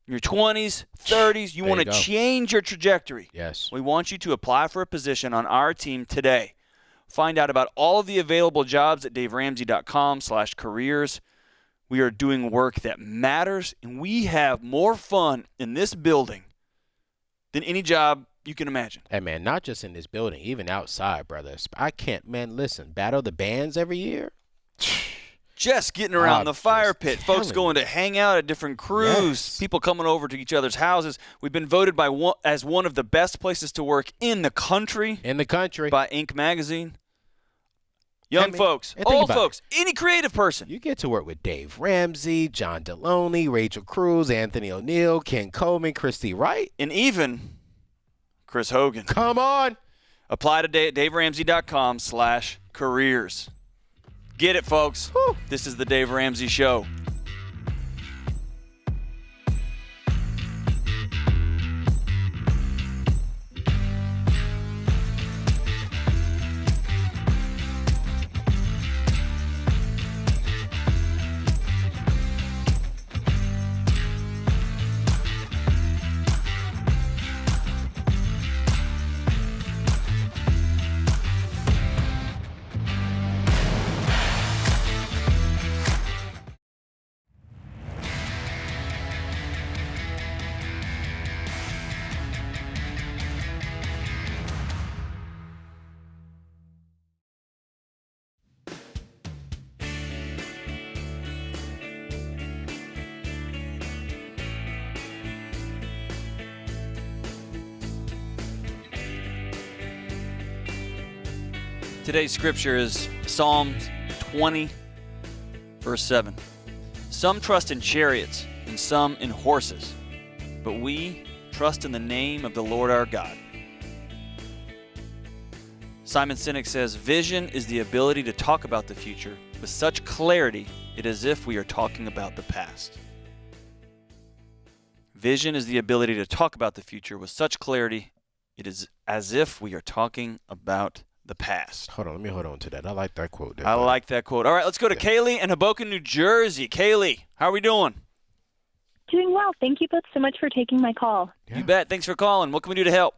in your 20s, 30s, you want to change your trajectory, we want you to apply for a position on our team today. Find out about all of the available jobs at daveramsey.com/careers. We are doing work that matters, and we have more fun in this building than any job you can imagine. Hey, man, not just in this building, even outside, brothers. I can't, man, listen, battle the bands every year. Just getting around the fire pit. Folks going to hang out at different crews. People coming over to each other's houses. We've been voted as one of the best places to work in the country. In the country. By Inc. magazine. Young folks, old folks, any creative person. You get to work with Dave Ramsey, John Deloney, Rachel Cruz, Anthony O'Neill, Ken Coleman, Christy Wright. And even Chris Hogan. Come on. Apply today at daveramsey.com/careers. Get it, folks. Whew. This is the Dave Ramsey Show. Today's scripture is Psalms 20, verse 7. Some trust in chariots and some in horses, but we trust in the name of the Lord our God. Simon Sinek says, vision is the ability to talk about the future with such clarity it is as if we are talking about the past. Vision is the ability to talk about the future with such clarity it is as if we are talking about the past. Hold on, let me hold on to that. I like that quote. I like that quote. All right, let's go to Kaylee in Hoboken, New Jersey. Kaylee, how are we doing? Doing well. Thank you both so much for taking my call. You bet. Thanks for calling. What can we do to help?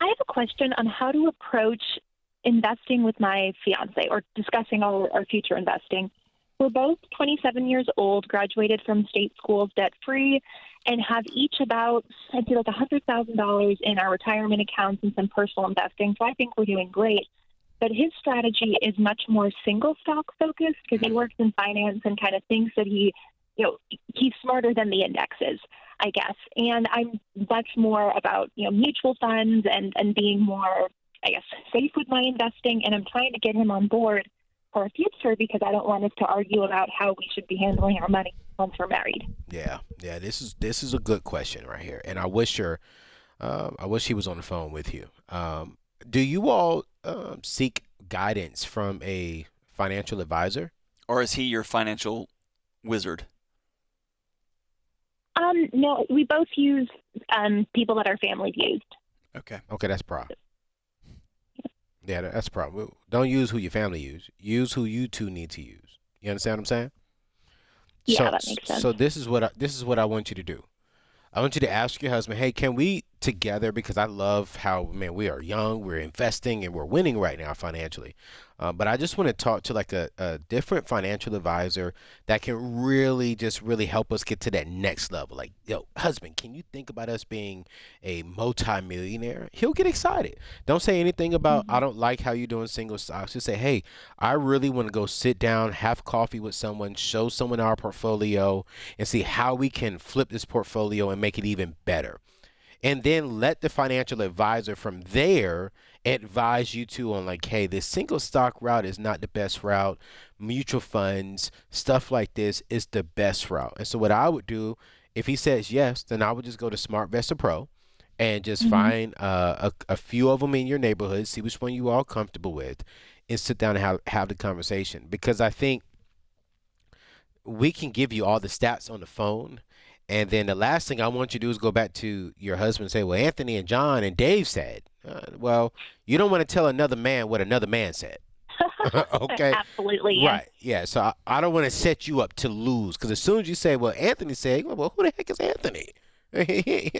I have a question on how to approach investing with my fiance or discussing our future investing. We're both 27 years old, graduated from state schools debt-free, and have each about, I'd say, like $100,000 in our retirement accounts and some personal investing. So I think we're doing great. But his strategy is much more single stock focused because he works in finance and kind of thinks that he's smarter than the indexes, I guess. And I'm much more about, mutual funds and being more, I guess, safe with my investing. And I'm trying to get him on board for a future because I don't want us to argue about how we should be handling our money once we're married. Yeah. This is a good question right here, and I wish he was on the phone with you. Do you all seek guidance from a financial advisor, or is he your financial wizard? No, we both use people that our family used. Okay, that's a problem. Yeah, that's a problem. Don't use who your family use. Use who you two need to use. You understand what I'm saying? Yeah, that makes sense. So this is what I want you to do. I want you to ask your husband, hey, can we together, because I love how, man, we are young, we're investing, and we're winning right now financially. But I just want to talk to like a different financial advisor that can really help us get to that next level. Like, yo, husband, can you think about us being a multi-millionaire? He'll get excited. Don't say anything about, I don't like how you're doing single stocks. Just say, hey, I really want to go sit down, have coffee with someone, show someone our portfolio, and see how we can flip this portfolio and make it even better. And then let the financial advisor from there advise you two on like, hey, this single stock route is not the best route. Mutual funds, stuff like this is the best route. And so what I would do, if he says yes, then I would just go to SmartVestor Pro and just find a few of them in your neighborhood, see which one you are comfortable with, and sit down and have the conversation. Because I think we can give you all the stats on the phone, and then the last thing I want you to do is go back to your husband and say, well, Anthony and John and Dave said. Well, you don't want to tell another man what another man said. Okay? Absolutely. Yes. Right. Yeah. So I don't want to set you up to lose, because as soon as you say, well, Anthony said, well, who the heck is Anthony?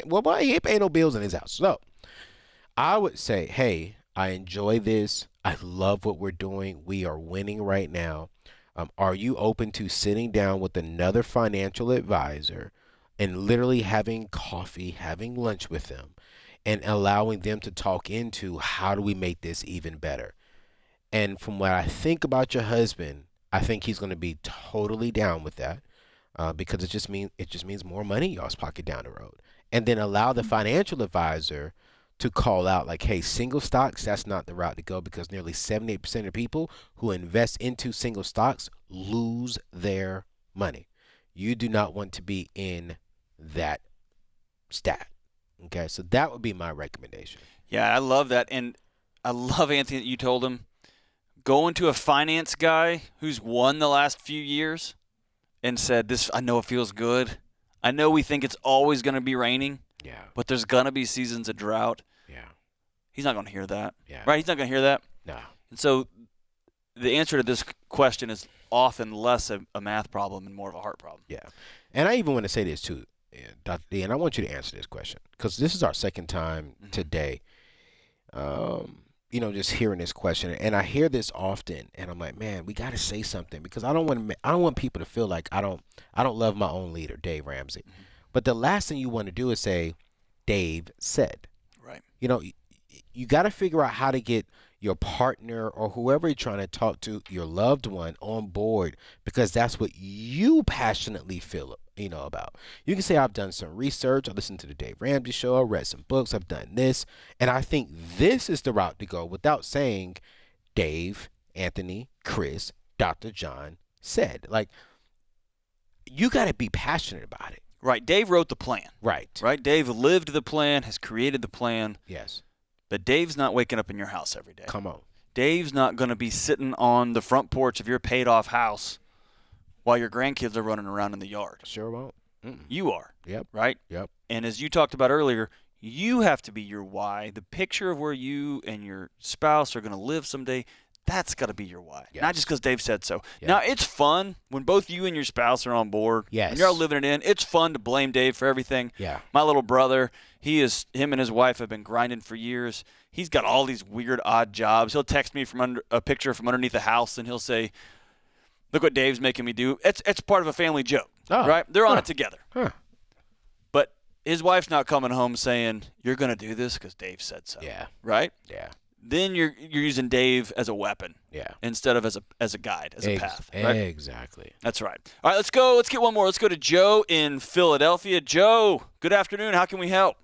Well, he ain't paying no bills in his house. So I would say, hey, I enjoy this. I love what we're doing. We are winning right now. Are you open to sitting down with another financial advisor and literally having coffee, having lunch with them, and allowing them to talk into how do we make this even better? And from what I think about your husband, I think he's going to be totally down with that, because it just means more money in y'all's pocket down the road. And then allow the financial advisor to call out like, hey, single stocks, that's not the route to go, because nearly 78% of people who invest into single stocks lose their money. You do not want to be in that stat. Okay, so that would be my recommendation. Yeah, I love that. And I love, Anthony, that you told him, go into a finance guy who's won the last few years and said, "This, I know it feels good. I know we think it's always going to be raining, but there's going to be seasons of drought." Yeah. He's not going to hear that. Yeah. Right? He's not going to hear that. No. And so the answer to this question is often less a math problem and more of a heart problem. Yeah. And I even want to say this too, Dr. D, and I want you to answer this question, because this is our second time today, just hearing this question. And I hear this often, and I'm like, man, we got to say something, because I don't want people to feel like I don't love my own leader, Dave Ramsey. But the last thing you want to do is say, Dave said. Right. You got to figure out how to get your partner or whoever you're trying to talk to, your loved one, on board, because that's what you passionately feel about. You can say, I've done some research, I listened to the Dave Ramsey Show, I read some books, I've done this, and I think this is the route to go, without saying Dave, Anthony, Chris, Dr. John said. Like, you got to be passionate about it. Right. Dave wrote the plan. Right. Right. Dave lived the plan, has created the plan. Yes. But Dave's not waking up in your house every day. Come on. Dave's not going to be sitting on the front porch of your paid-off house while your grandkids are running around in the yard. Sure won't. You are. Yep. Right? Yep. And as you talked about earlier, you have to be your why. The picture of where you and your spouse are going to live someday, that's got to be your why. Yes. Not just because Dave said so. Yes. Now, it's fun when both you and your spouse are on board. Yes. When you're all living it in, it's fun to blame Dave for everything. Yeah. My little brother, him and his wife have been grinding for years. He's got all these weird, odd jobs. He'll text me from a picture from underneath the house, and he'll say, look what Dave's making me do. It's part of a family joke, right? They're on it together. Huh. But his wife's not coming home saying, you're going to do this because Dave said so. Yeah. Right? Yeah. Then you're using Dave as a weapon. Yeah. Instead of as a guide, as a path. Right? Exactly. That's right. All right, let's go. Let's get one more. Let's go to Joe in Philadelphia. Joe, good afternoon. How can we help?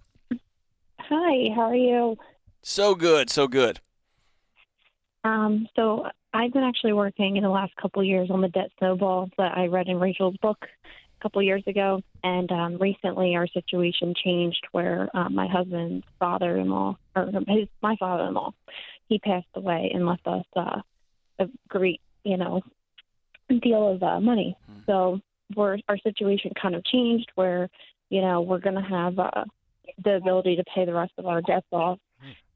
Hi, how are you? So good, so good. So I've been actually working in the last couple of years on the debt snowball that I read in Rachel's book a couple of years ago, and recently our situation changed where my husband's father-in-law, or my father-in-law, he passed away and left us a great, deal of money. So our situation kind of changed where, we're going to have the ability to pay the rest of our debts off,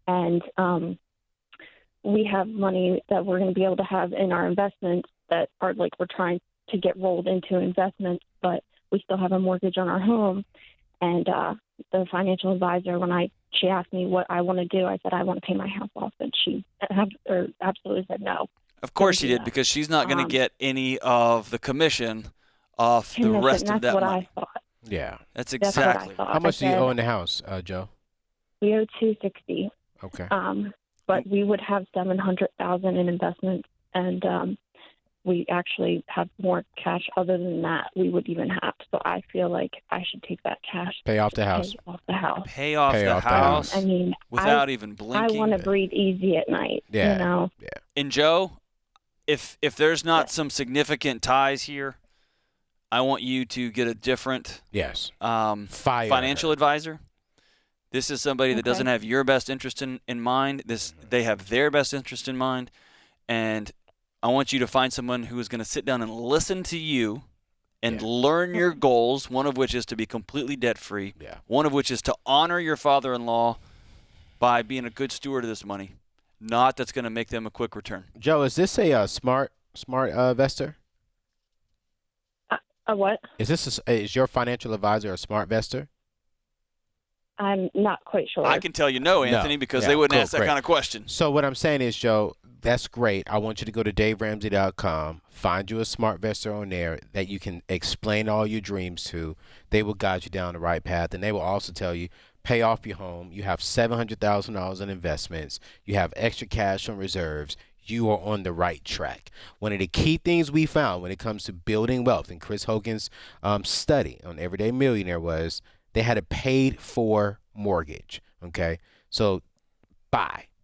and we have money that we're going to be able to have in our investments that are like we're trying to get rolled into investments, but we still have a mortgage on our home. And the financial advisor, she asked me what I want to do, I said I want to pay my house off, and she absolutely said no. Of course she did, because she's not going to get any of the commission off the rest of that money. That's what I thought. Yeah. That's exactly. How much do you owe in the house, Joe? We owe $260. Okay. But we would have $700,000 in investments, and we actually have more cash other than that we would even have. So I feel like I should take that cash. Pay off the house. Pay off the house. Pay off the house. I mean, without even blinking. I want to breathe easy at night. Yeah. Yeah. And Joe, if there's not some significant ties here, I want you to get a different financial advisor. This is somebody that doesn't have your best interest in mind. They have their best interest in mind. And I want you to find someone who is going to sit down and listen to you and learn your goals, one of which is to be completely debt-free, one of which is to honor your father-in-law by being a good steward of this money, not that's going to make them a quick return. Joe, is this a smart investor? A what? Is your financial advisor a smart investor? I'm not quite sure. I can tell you no, Anthony, because they wouldn't ask that kind of question. So what I'm saying is, Joe, that's great. I want you to go to DaveRamsey.com, find you a smart investor on there that you can explain all your dreams to. They will guide you down the right path, and they will also tell you, pay off your home. You have $700,000 in investments. You have extra cash on reserves. You are on the right track. One of the key things we found when it comes to building wealth in Chris Hogan's study on Everyday Millionaire was they had a paid-for mortgage, okay? So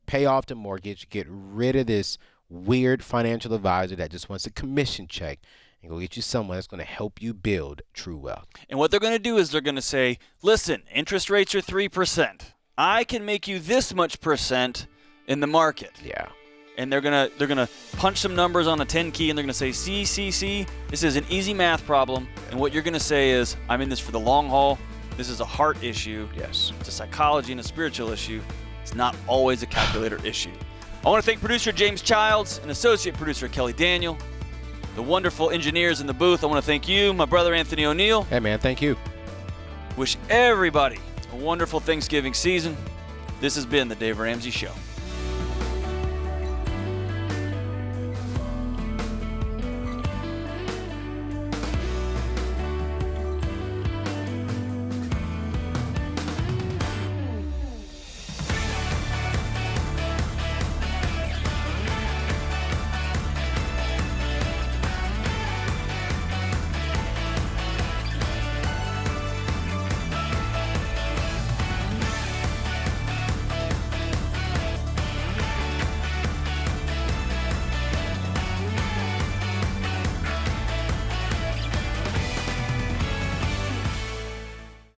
pay off the mortgage, get rid of this weird financial advisor that just wants a commission check, and go get you someone that's going to help you build true wealth. And what they're going to do is they're going to say, listen, interest rates are 3%. I can make you this much percent in the market. Yeah. And they're gonna punch some numbers on a 10 key, and they're gonna say, see, this is an easy math problem. And what you're gonna say is, I'm in this for the long haul. This is a heart issue. Yes. It's a psychology and a spiritual issue. It's not always a calculator issue. I want to thank producer James Childs and associate producer Kelly Daniel, the wonderful engineers in the booth. I want to thank you, my brother Anthony O'Neill. Hey, man, thank you. Wish everybody a wonderful Thanksgiving season. This has been the Dave Ramsey Show.